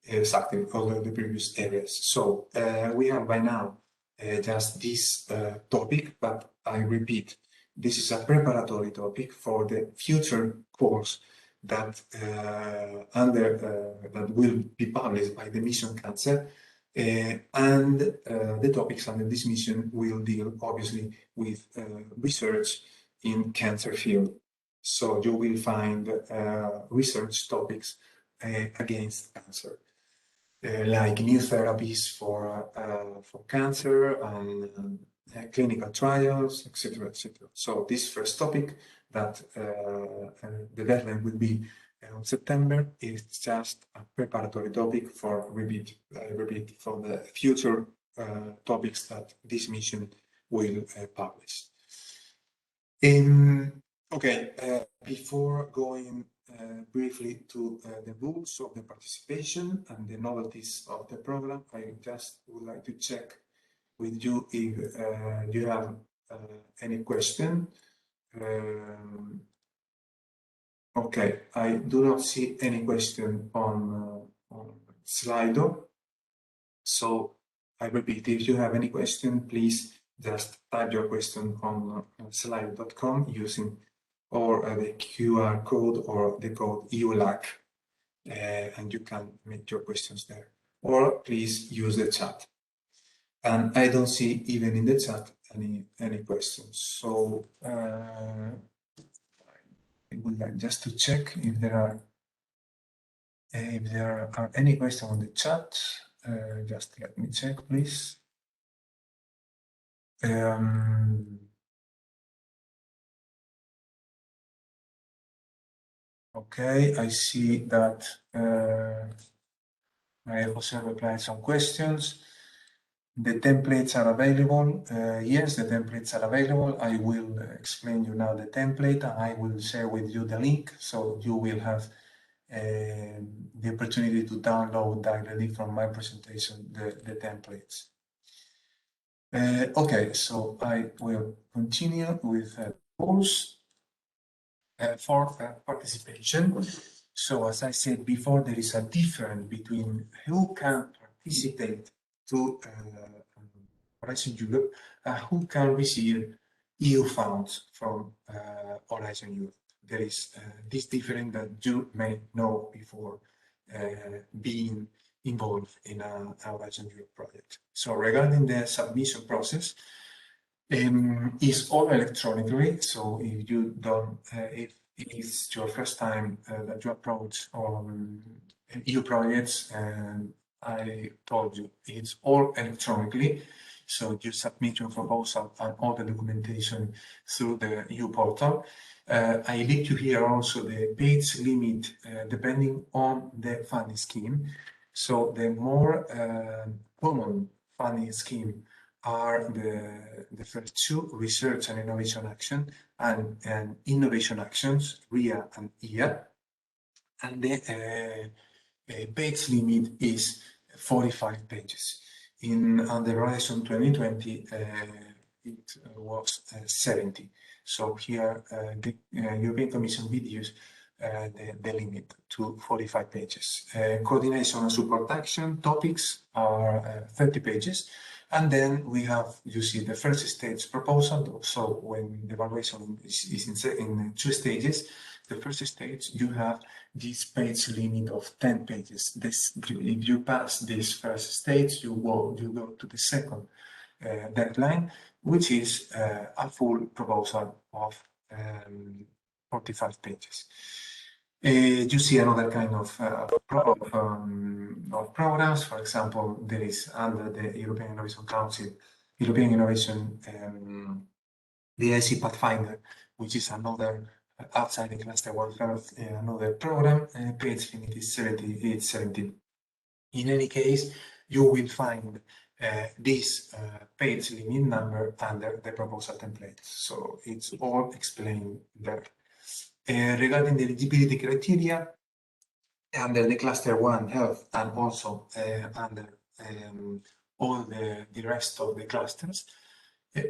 exactly, all of the previous areas. So we have by now just this topic, but I repeat, this is a preparatory topic for the future course that that will be published by the mission cancer. And the topics under this mission will deal obviously with research in cancer field. So you will find research topics against cancer, like new therapies for cancer and clinical trials, etc., etc. So this first topic that the deadline will be on September is just a preparatory topic for repeat for the future topics that this mission will publish. Okay, before going briefly to the rules of the participation and the novelties of the program, I just would like to check with you if you have any question. Okay, I do not see any question on Slido. So I repeat, if you have any question, please just type your question on slide.com using or the QR code or the code EULAC, and you can make your questions there. Or please use the chat. And I don't see even in the chat any questions. So I would like just to check if there are any questions on the chat. Just let me check, please. Okay, I see that Maria Jose replied some questions. The templates are available. Yes, the templates are available. I will explain you now the template, and I will share with you the link, so you will have the opportunity to download directly from my presentation the templates. Okay, so I will continue with rules for participation. So as I said before, there is a difference between who can participate to Horizon Europe and who can receive EU funds from Horizon Europe. There is this difference that you may know before being involved in a Horizon Europe project. So regarding the submission process, it's all electronically. So if you don't, if it's your first time that you approach EU projects, and I told you it's all electronically. So you submit your proposal and all the documentation through the EU portal. I leave you here also the page limit depending on the funding scheme. So the more common funding scheme are the first two, research and innovation action, and innovation actions, RIA and IA. And the page limit is 45 pages. Under Horizon 2020, it was 70. So here the European Commission will use the limit to 45 pages. Coordination and support action topics are 30 pages. And then we have, you see, the first stage proposal. So when the evaluation is in 2 stages, the first stage, you have this page limit of 10 pages. If you pass this first stage, you go to the second deadline, which is a full proposal of 45 pages. You see another kind of programs. For example, there is under the European Innovation Council, European Innovation, the IC Pathfinder, which is another outside the cluster 1 health, another program. Page limit is 70. In any case, you will find this page limit number under the proposal template. So it's all explained there. Regarding the eligibility criteria, under the cluster 1 health and also under all the rest of the clusters,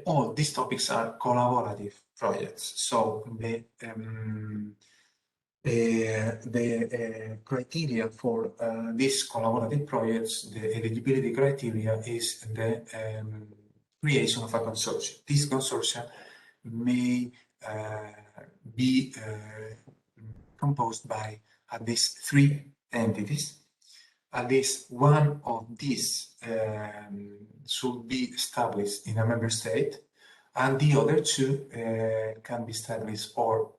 all these topics are collaborative projects. So the criteria for these collaborative projects, the eligibility criteria, is the creation of a consortium. This consortium may be composed by at least 3 entities. At least one of these should be established in a member state, and the other 2 can be established or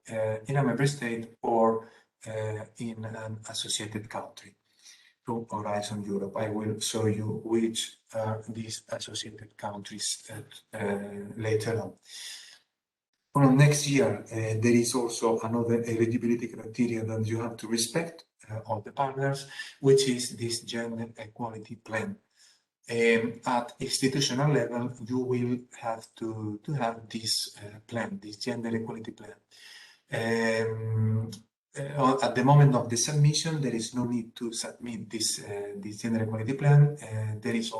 in a member state or in an associated country to Horizon Europe. I will show you which are these associated countries later on. For next year, there is also another eligibility criteria that you have to respect of the partners, which is this gender equality plan. At institutional level, you will have to have this plan, this gender equality plan. At the moment of the submission, there is no need to submit this gender equality plan. There is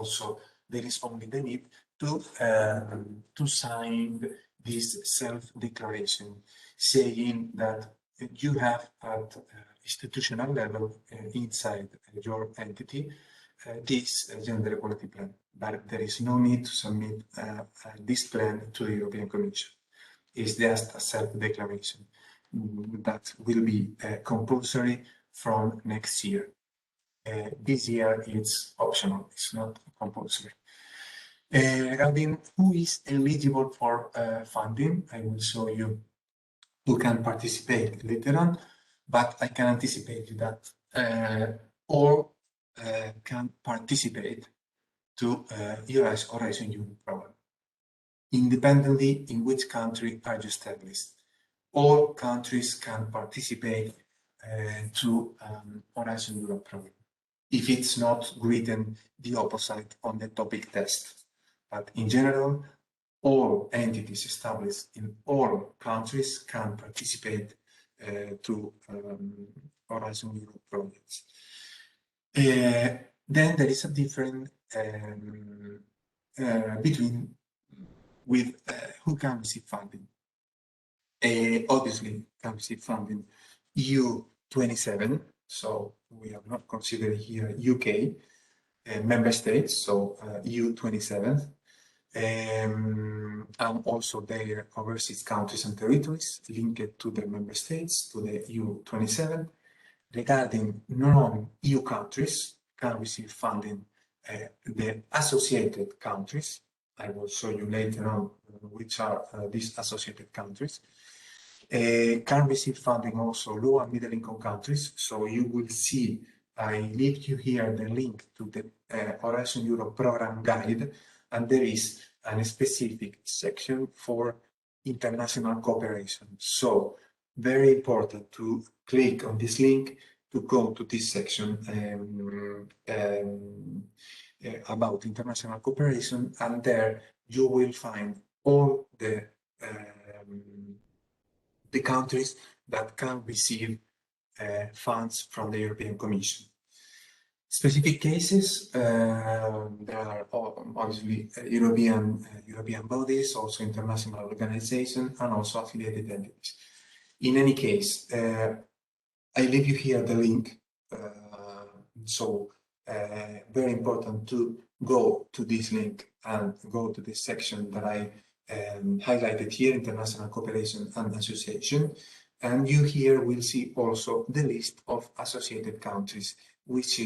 only the need to sign this self-declaration, saying that you have at institutional level inside your entity this gender equality plan, but there is no need to submit this plan to the European Commission. It's just a self-declaration that will be compulsory from next year. This year it's optional, it's not compulsory. Regarding who is eligible for funding, I will show you who can participate later on, but I can anticipate you that all can participate to Horizon Europe program, independently in which country are you established. All countries can participate to Horizon Europe program, if it's not written the opposite on the topic test. But in general, all entities established in all countries can participate to Horizon Europe projects. Then there is a difference between with who can receive funding. Obviously, can receive funding EU 27, so we are not considering here UK member states, so EU 27, and also their overseas countries and territories linked to the member states, to the EU 27. Regarding non-EU countries, can receive funding the associated countries. I will show you later on which are these associated countries. Can receive funding also low and middle income countries. So you will see, I leave you here the link to the Horizon Europe program guide, and there is a specific section for international cooperation. So very important to click on this link to go to this section about international cooperation, and there you will find all the countries that can receive funds from the European Commission. Specific cases, there are obviously European bodies, also international organizations, and also affiliated entities. In any case, I leave you here the link. Very important to go to this link and go to this section that I highlighted here, international cooperation and association. And you here will see also the list of associated countries, which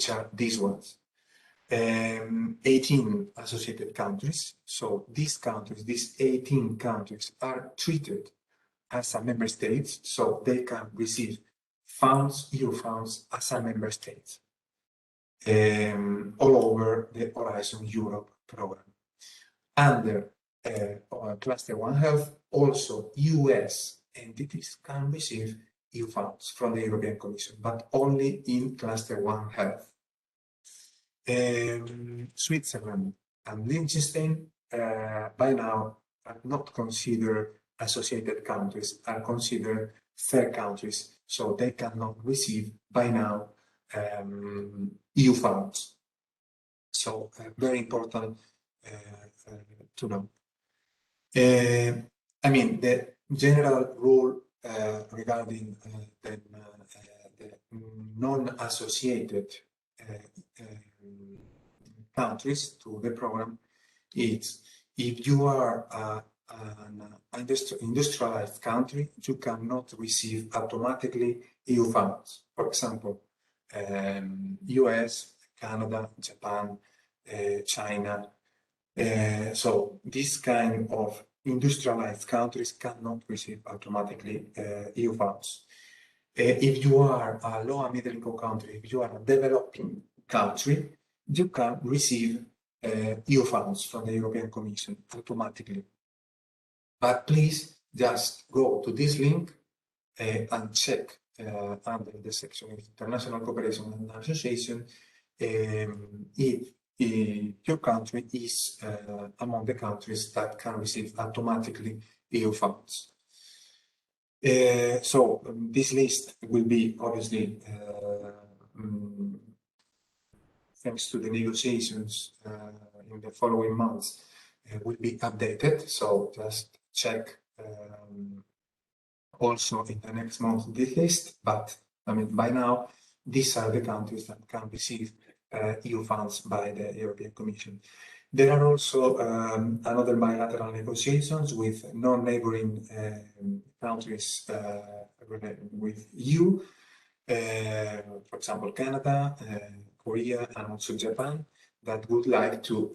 are these ones. 18 associated countries. So these countries, these 18 countries are treated as a member states, so they can receive funds, EU funds, as a member state all over the Horizon Europe program. Under Cluster 1 Health, also US entities can receive EU funds from the European Commission, but only in Cluster 1 Health. Switzerland and Liechtenstein by now are not considered associated countries, are considered third countries, so they cannot receive by now EU funds. So very important to know. I mean, the general rule regarding the non-associated countries to the program is, if you are an industrialized country, you cannot receive automatically EU funds. For example, US, Canada, Japan, China. So this kind of industrialized countries cannot receive automatically EU funds. If you are a low and middle income country, if you are a developing country, you can receive EU funds from the European Commission automatically. But please just go to this link and check under the section of international cooperation and association if your country is among the countries that can receive automatically EU funds. So this list will be obviously thanks to the negotiations in the following months will be updated. So just check also in the next month this list. But I mean, by now, these are the countries that can receive EU funds by the European Commission. There are also another bilateral negotiations with non-neighboring countries with EU, for example, Canada, Korea, and also Japan, that would like to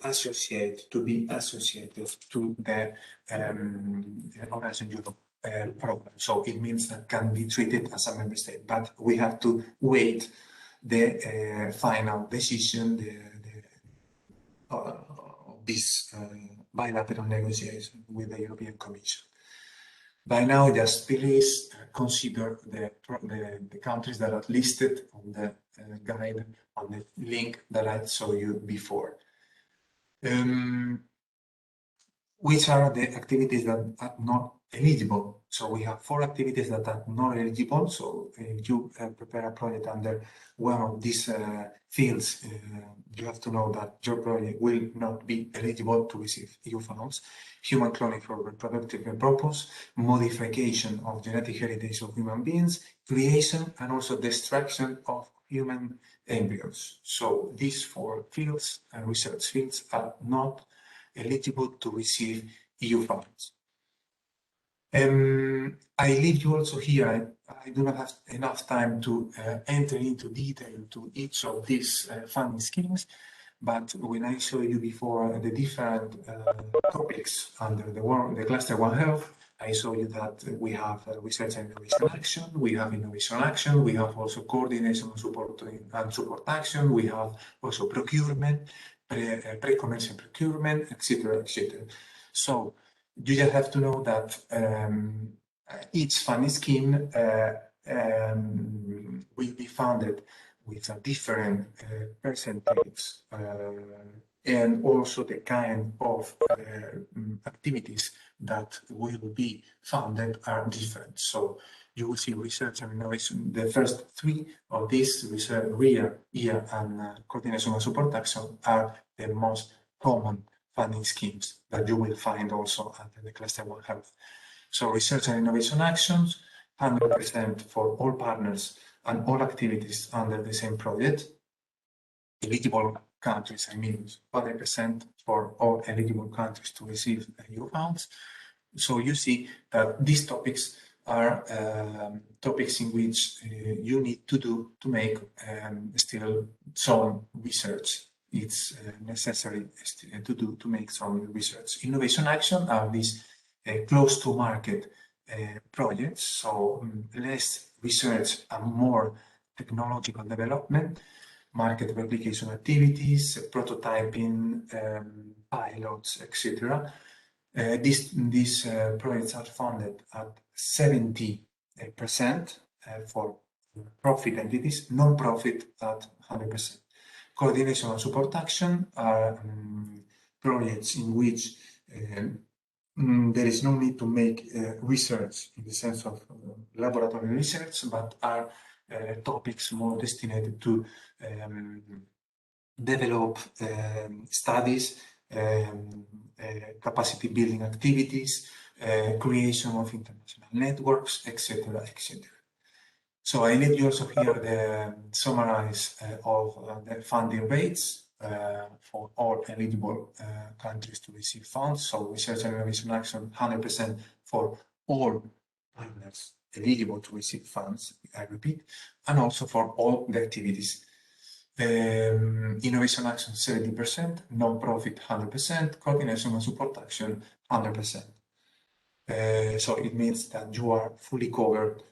be associated to the Horizon Europe program. So it means that can be treated as a member state, but we have to wait the final decision, this bilateral negotiation with the European Commission. By now, just please consider the countries that are listed on the guide, on the link that I showed you before. Which are the activities that are not eligible? So we have 4 activities that are not eligible. So if you prepare a project under one of these fields, you have to know that your project will not be eligible to receive EU funds. Human cloning for reproductive purpose, modification of genetic heritage of human beings, creation and also destruction of human embryos. So these 4 fields and research fields are not eligible to receive EU funds. I leave you also here. I do not have enough time to enter into detail to each of these funding schemes, but when I showed you before the different topics under the cluster 1 health, I showed you that we have research and innovation action, we have innovation action, we have also coordination and support action, we have also procurement, pre-commercial procurement, etc., etc. So you just have to know that each funding scheme will be funded with a different percentage and also the kind of activities that will be funded are different. So you will see research and innovation. The first 3 of these, research, REAR, EAR, and coordination and support action, are the most common funding schemes that you will find also under the cluster 1 health. So research and innovation actions, 100% for all partners and all activities under the same project. Eligible countries, I mean, 100% for all eligible countries to receive EU funds. So you see that these topics are topics in which you need to make still some research. It's necessary to make some research. Innovation action are these close to market projects, so less research and more technological development, market replication activities, prototyping, pilots, etc. These projects are funded at 70% for profit entities, non-profit at 100%. Coordination and support action are projects in which there is no need to make research in the sense of laboratory research, but are topics more destined to develop studies, capacity building activities, creation of international networks, etc., etc. So I leave you also here the summarize of the funding rates for all eligible countries to receive funds. So research and innovation action, 100% for all partners eligible to receive funds, I repeat, and also for all the activities. Innovation action, 70%, non-profit, 100%, coordination and support action, 100%. So it means that you are fully covered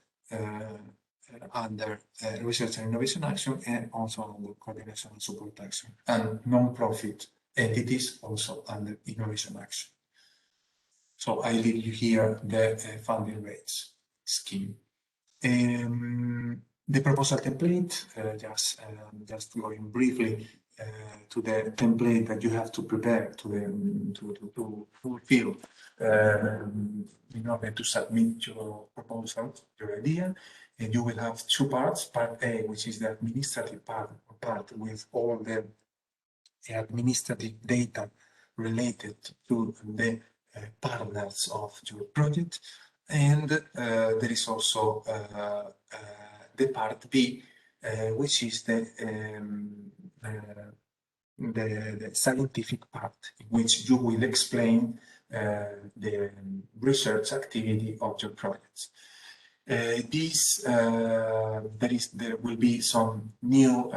under research and innovation action and also under coordination and support action, and non-profit entities also under innovation action. So I leave you here the funding rates scheme. The proposal template, just going briefly to the template that you have to prepare to fulfill in order to submit your proposal, your idea. And you will have 2 parts. Part A, which is the administrative part with all the administrative data related to the partners of your project. And there is also the part B, which is the scientific part, in which you will explain the research activity of your projects. There will be some new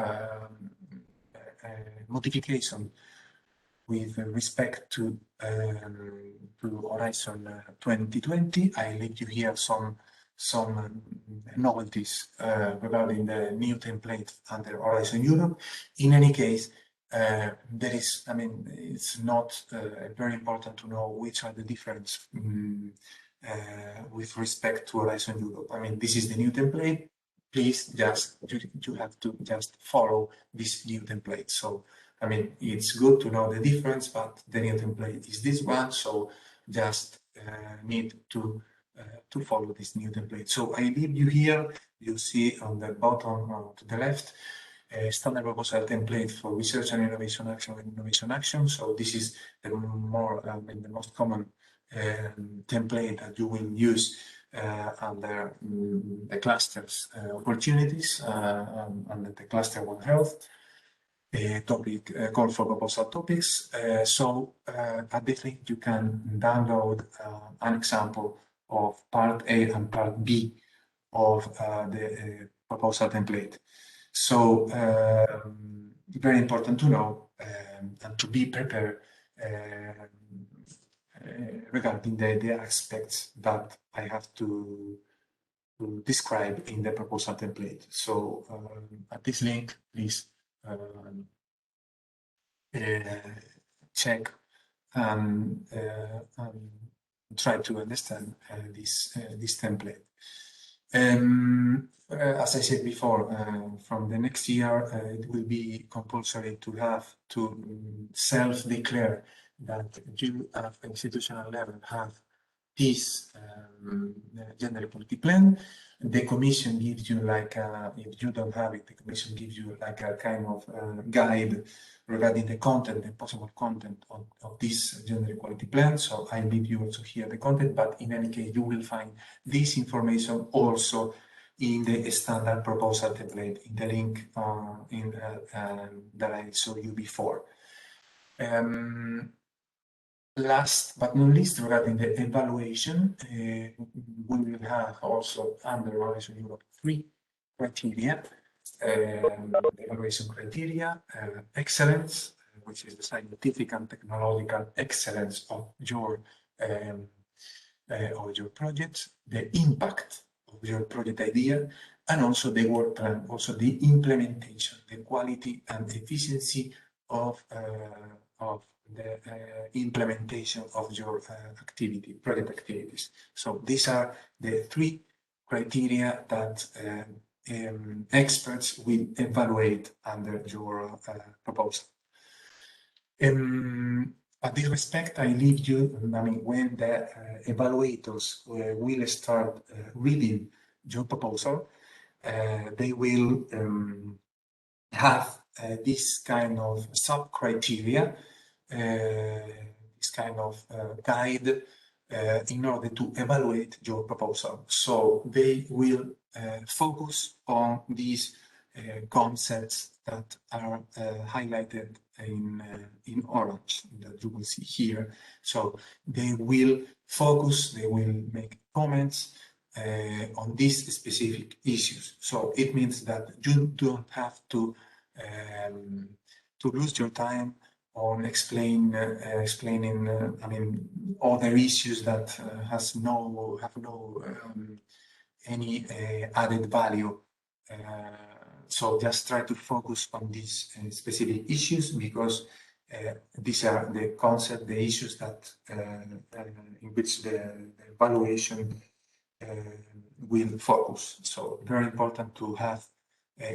modification with respect to Horizon 2020. I leave you here some novelties regarding the new template under Horizon Europe. In any case, it's not very important to know which are the difference with respect to Horizon Europe. This is the new template. Please you have to just follow this new template. So, it's good to know the difference, but the new template is this one. So just need to follow this new template. So I leave you here. You see on the bottom to the left, standard proposal template for research and innovation action. So this is the most common template that you will use under the clusters opportunities, under the cluster 1 health topic, call for proposal topics. So at this link you can download an example of part A and part B of the proposal template. So very important to know and to be prepared regarding the aspects that I have to describe in the proposal template. So at this link, please check and try to understand this template. As I said before, from the next year, it will be compulsory to have to self-declare that you at institutional level have this gender equality plan. The Commission gives you if you don't have it, the Commission gives you a kind of guide regarding the content, the possible content of this gender equality plan. So I leave you also here the content, but in any case, you will find this information also in the standard proposal template, in the link that I showed you before. Last but not least, regarding the evaluation, we will have also under Horizon Europe 3 criteria. The evaluation criteria, excellence, which is the scientific and technological excellence of your project, the impact of your project idea, and also the work plan, also the implementation, the quality and efficiency of the implementation of your project activities. So these are the 3 criteria that experts will evaluate under your proposal. At this respect, I leave you, when the evaluators will start reading your proposal, they will have this kind of sub-criteria, this kind of guide in order to evaluate your proposal. So they will focus on these concepts that are highlighted in orange that you will see here. So they will focus, they will make comments on these specific issues. So it means that you don't have to lose your time on explaining other issues that have no any added value. So just try to focus on these specific issues, because these are the concepts, the issues that in which the evaluation will focus. So very important to have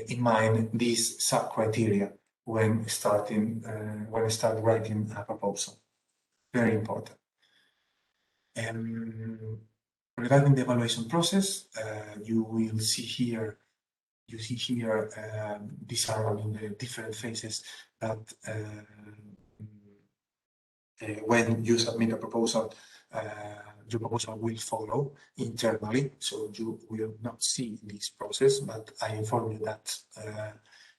in mind these sub-criteria when start writing a proposal. Very important. Regarding the evaluation process, you will see here you see here, these are, I mean, the different phases that when you submit a proposal, your proposal will follow internally, so you will not see this process, but I inform you that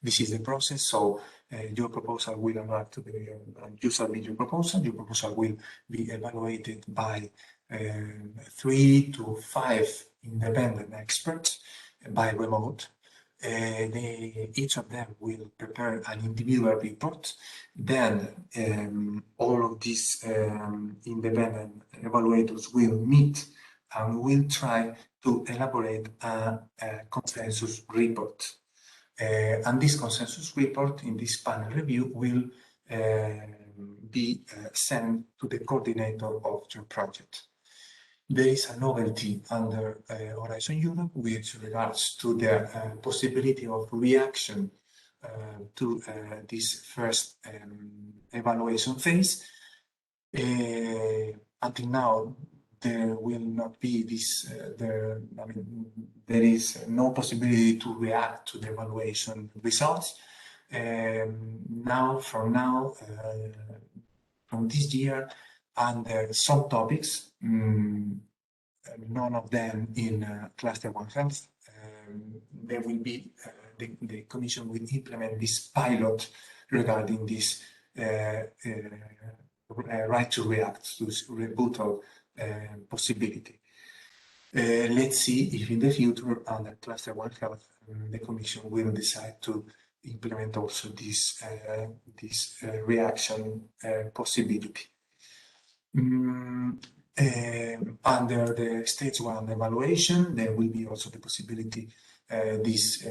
this is the process. So your proposal will arrive to the, you submit your proposal will be evaluated by 3 to 5 independent experts by remote. Each of them will prepare an individual report. Then all of these independent evaluators will meet and will try to elaborate a consensus report. And this consensus report in this panel review will be sent to the coordinator of your project. There is a novelty under Horizon Europe with regards to the possibility of reaction to this first evaluation phase. Until now, there will not be this, there is no possibility to react to the evaluation results. From this year, under some topics, none of them in Cluster 1 Health, there will be, the Commission will implement this pilot regarding this right to react to rebuttal possibility. Let's see if in the future under Cluster 1 Health, the Commission will decide to implement also this, reaction possibility. Under the stage 1 evaluation, there will be also the possibility, this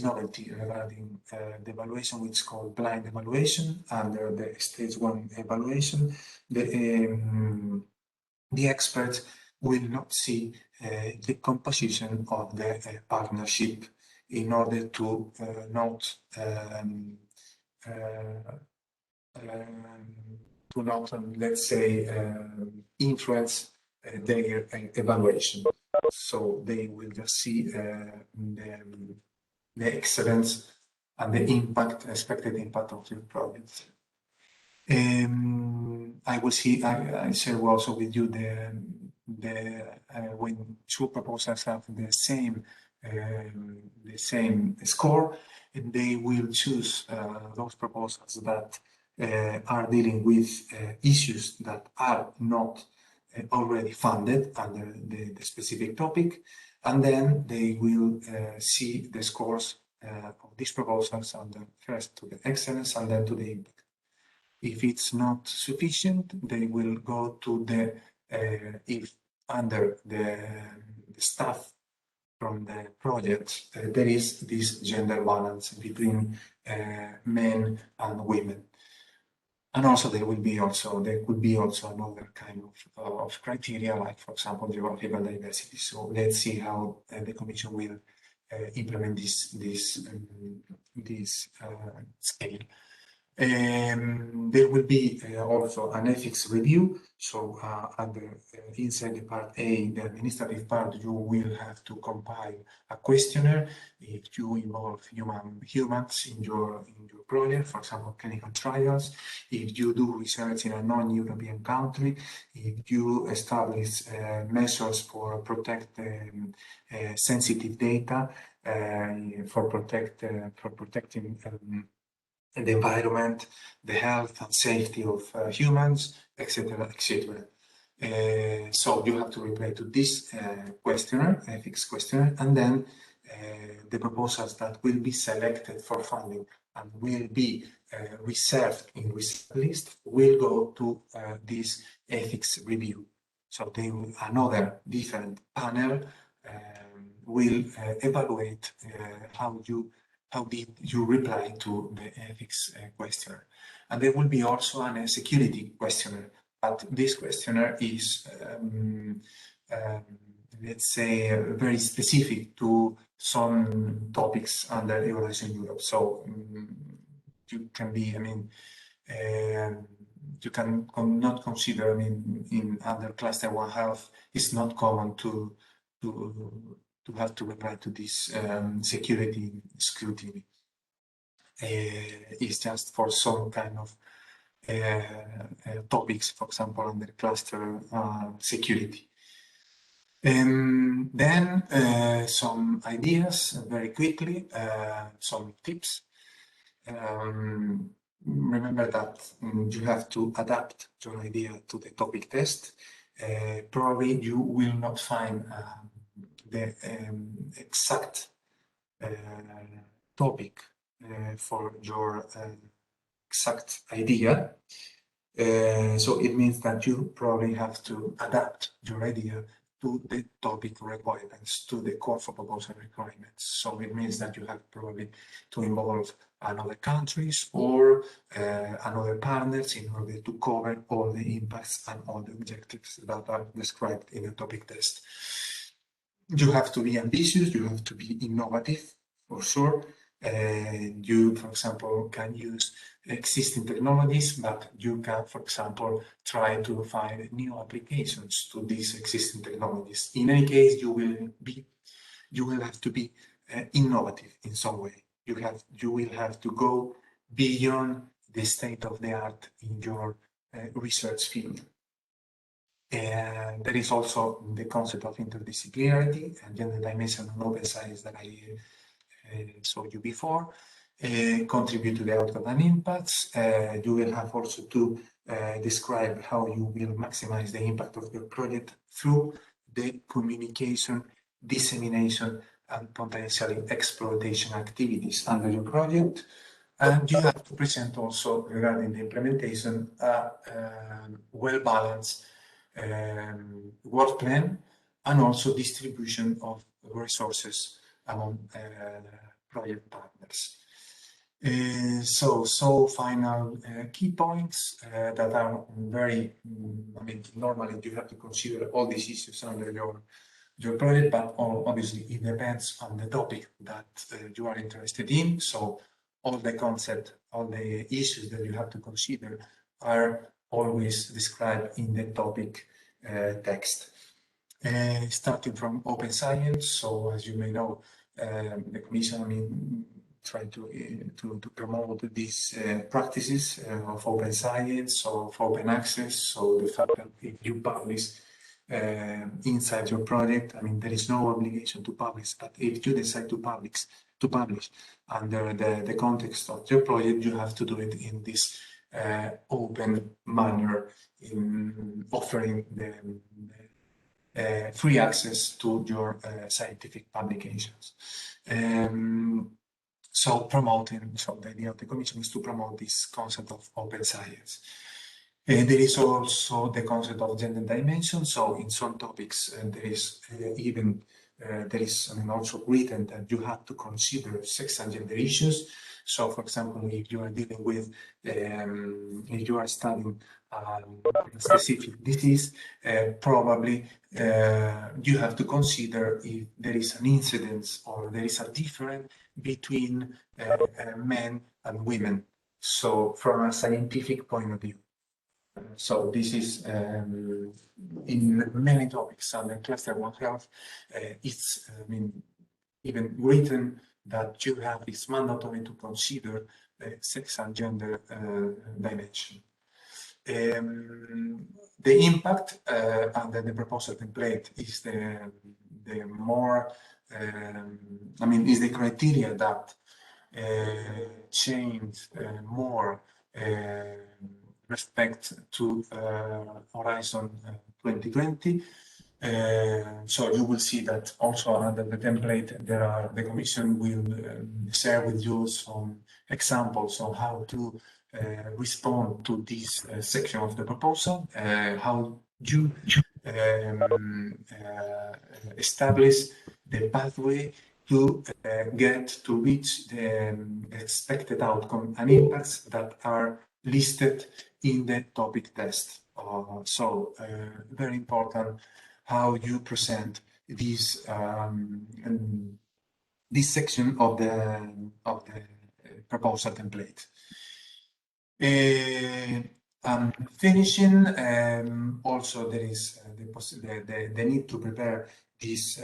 novelty regarding the evaluation, which is called blind evaluation. Under the stage 1 evaluation, the experts will not see the composition of the partnership in order to not let's say, influence their evaluation. So they will just see the excellence and the impact, expected impact of your project. I will see, I share also with you when two proposals have the same score, and they will choose those proposals that are dealing with issues that are not already funded under the specific topic, and then they will see the scores of these proposals under first to the excellence and then to the impact. If it's not sufficient, they will go to the if under the staff from the project there is this gender balance between men and women. And also there could be also another kind of criteria, like for example geographical diversity. So let's see how the Commission will implement this scale. There will be also an ethics review. So inside the part A, the administrative part, you will have to compile a questionnaire if you involve humans in your project, for example, clinical trials, if you do research in a non-European country, if you establish measures for protecting sensitive data, for protecting the environment, the health and safety of humans, etc., etc. So you have to reply to this questionnaire, ethics questionnaire, and then the proposals that will be selected for funding and will be reserved in reserve list will go to this ethics review. So they will, another different panel will evaluate how did you reply to the ethics questionnaire. And there will be also a security questionnaire, but this questionnaire is, let's say, very specific to some topics under Horizon Europe. So you can be, you can not consider, in under Cluster 1 Health, it's not common to have to reply to this security scrutiny. It's just for some kind of topics, for example, under cluster security. And then some ideas very quickly, some tips. Remember that you have to adapt your idea to the topic test. Probably you will not find the exact topic for your exact idea. So it means that you probably have to adapt your idea to the topic requirements, to the call for proposal requirements. So it means that you have probably to involve another countries or another partners in order to cover all the impacts and all the objectives that are described in the topic test. You have to be ambitious, you have to be innovative, for sure. You, for example, can use existing technologies, but you can, for example, try to find new applications to these existing technologies. In any case, you will have to be innovative in some way. You will have to go beyond the state of the art in your research field. And there is also the concept of interdisciplinarity and gender dimension and open science that I showed you before. Contribute to the outcome and impacts. You will have also to describe how you will maximize the impact of your project through the communication, dissemination, and potentially exploitation activities under your project. And you have to present also, regarding the implementation, a well-balanced work plan and also distribution of resources among project partners. So final key points that are very, I mean, normally you have to consider all these issues under your project, but obviously it depends on the topic that you are interested in. So all the concept, all the issues that you have to consider are always described in the topic text. Starting from open science, so as you may know, the Commission, I mean, try to promote these practices of open science, of open access. So the fact that if you publish inside your project, I mean, there is no obligation to publish, but if you decide to publish under the context of your project, you have to do it in this open manner, in offering the free access to your scientific publications. So the idea of the Commission is to promote this concept of open science. There is also the concept of gender dimension. So in some topics, there is also written that you have to consider sex and gender issues. So, for example, if you are dealing with, if you are studying a specific disease, probably you have to consider if there is an incidence or there is a difference between men and women. So, from a scientific point of view. So this is in many topics under Cluster 1 Health. It's even written that you have it's mandatory to consider sex and gender dimension. The impact under the proposal template is the more is the criteria that change more respect to Horizon 2020. So you will see that also under the template, the Commission will share with you some examples on how to respond to this section of the proposal, how you establish the pathway to reach the expected outcome and impacts that are listed in the topic test. So very important how you present this this section of the proposal template. Finishing, also there is the need to prepare this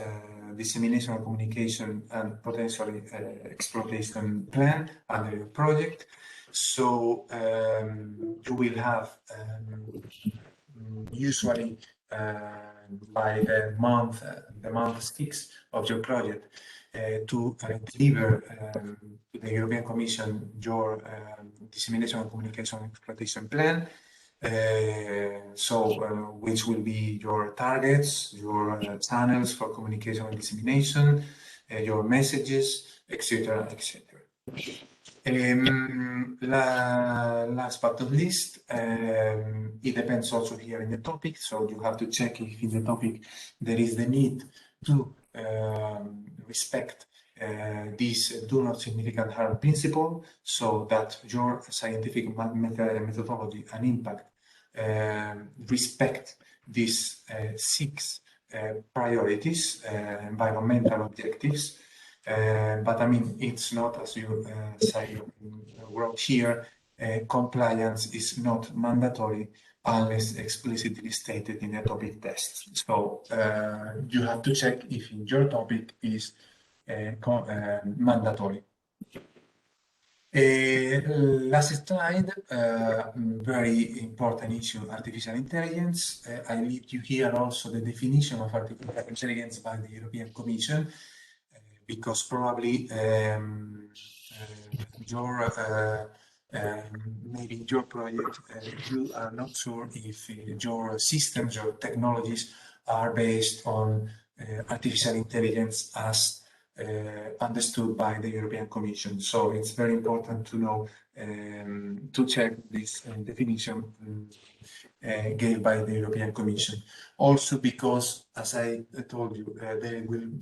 dissemination of communication and potentially exploitation plan under your project. So you will have usually by the month 6 of your project to deliver to the European Commission your dissemination and communication exploitation plan. Which will be your targets, your channels for communication and dissemination, your messages, etc., etc. Last but not least, it depends also here in the topic, so you have to check if in the topic there is the need to respect this do not significant harm principle, so that your scientific methodology and impact respect these 6 priorities, environmental objectives. But I mean, it's not, as you wrote here, compliance is not mandatory unless explicitly stated in the topic test. So you have to check if in your topic is mandatory. Last slide, very important issue, artificial intelligence. I leave you here also the definition of artificial intelligence by the European Commission, because probably maybe your project, you are not sure if your systems or technologies are based on artificial intelligence as understood by the European Commission. So it's very important to know, to check this definition given by the European Commission. Also because, as I told you,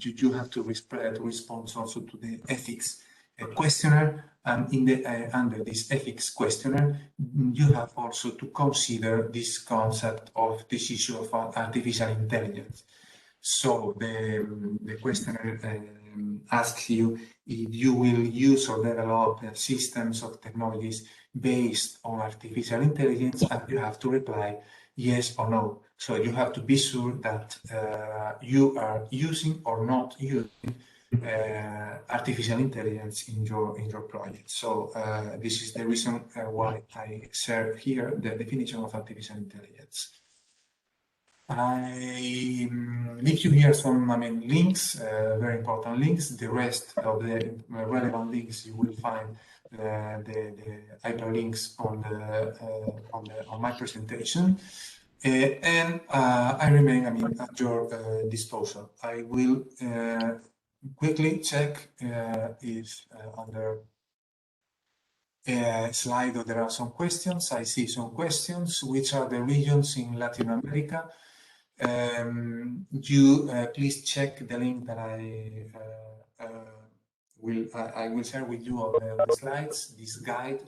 you have to respond also to the ethics questionnaire, and in the under this ethics questionnaire, you have also to consider this concept of this issue of artificial intelligence. So the questionnaire asks you if you will use or develop systems or technologies based on artificial intelligence, and you have to reply yes or no. So you have to be sure that you are using or not using artificial intelligence in your project. So this is the reason why I share here the definition of artificial intelligence. I leave you here some links, very important links. The rest of the relevant links you will find the hyperlinks on my presentation, and I remain at your disposal. I will quickly check if under slide there are some questions. I see some questions. Which are the regions in Latin America? Please check the link that I will share with you on the slides, this guide,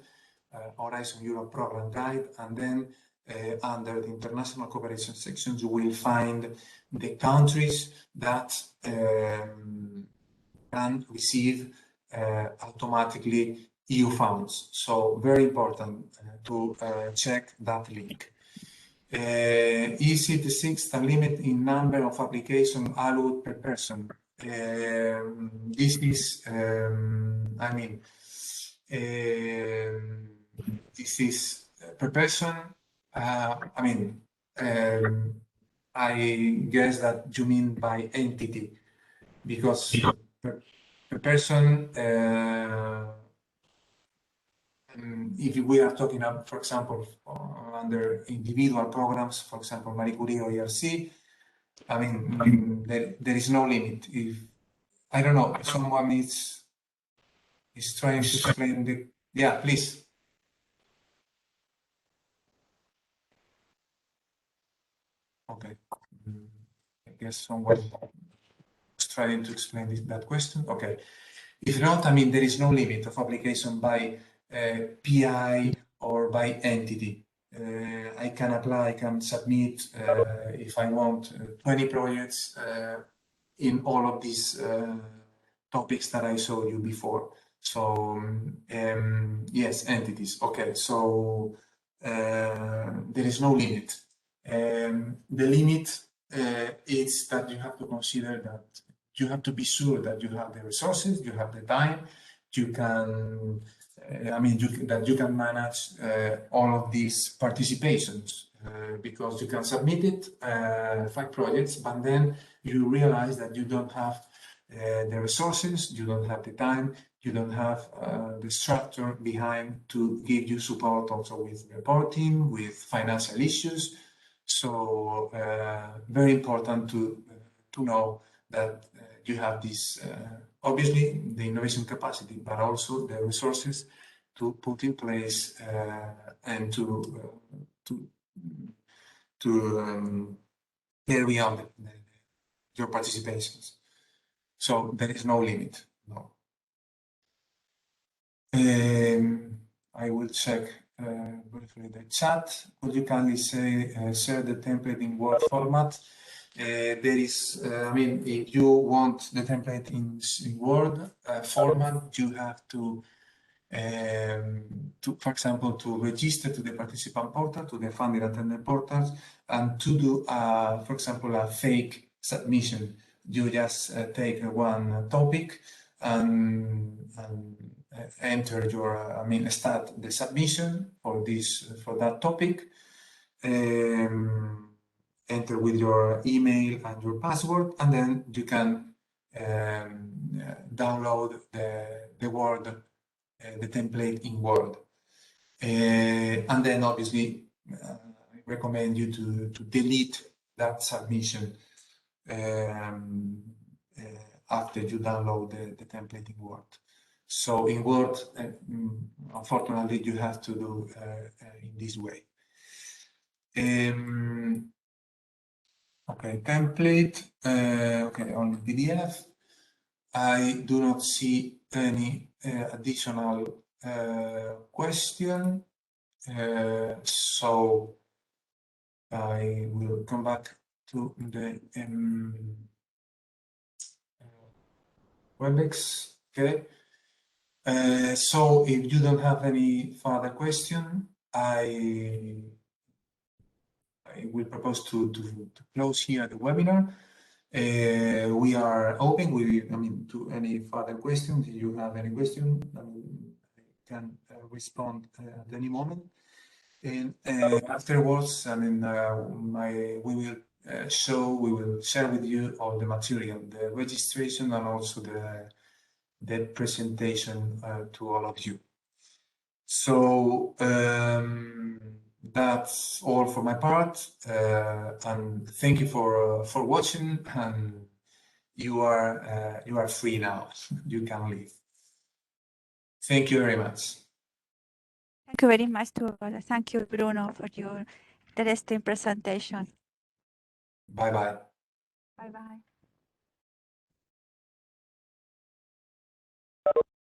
Horizon Europe Program Guide, and then under the international cooperation section you will find the countries that can receive automatically EU funds. So very important to check that link. Is it the 6th limit in number of applications allowed per person? This is, this is per person. I guess that you mean by entity, because per person, if we are talking about, for example, under individual programs, for example, Marie Curie or ERC, there is no limit. If, I don't know, someone is trying to explain the, yeah, please. Okay, I guess someone is trying to explain that question. Okay, if not, there is no limit of application by PI or by entity. I can apply, I can submit if I want 20 projects in all of these topics that I showed you before. So yes, entities. Okay, so there is no limit. The limit it's that you have to consider that you have to be sure that you have the resources, you have the time, you can, that you can manage all of these participations because you can submit it, 5 projects, but then you realize that you don't have the resources, you don't have the time, you don't have the structure behind to give you support also with reporting, with financial issues. So very important to know that you have this, obviously the innovation capacity, but also the resources to put in place and to carry on your participations. So there is no limit. No. I will check briefly the chat. Could you kindly share the template in Word format? There is, if you want the template in Word format, you have to, for example, to register to the participant portal, to the funding attendant portals, and to do, for example, a fake submission. You just take one topic and enter your, start the submission for that topic. Enter with your email and your password, and then you can download the Word, the template in Word. And then obviously, I recommend you to delete that submission after you download the template in Word. So in Word, unfortunately, you have to do in this way. Okay, template, okay, on PDF. I do not see any additional question. So I will come back to the WebEx. Okay. So if you don't have any further question, I will propose to close here the webinar. We are open to any further questions. If you have any question, I can respond at any moment. And afterwards, we will share with you all the material, the registration, and also the presentation to all of you. So that's all for my part, and thank you for watching. And you are free now. You can leave. Thank you very much. Thank you very much to all. Thank you, Bruno, for your interesting presentation. Bye bye. Bye bye.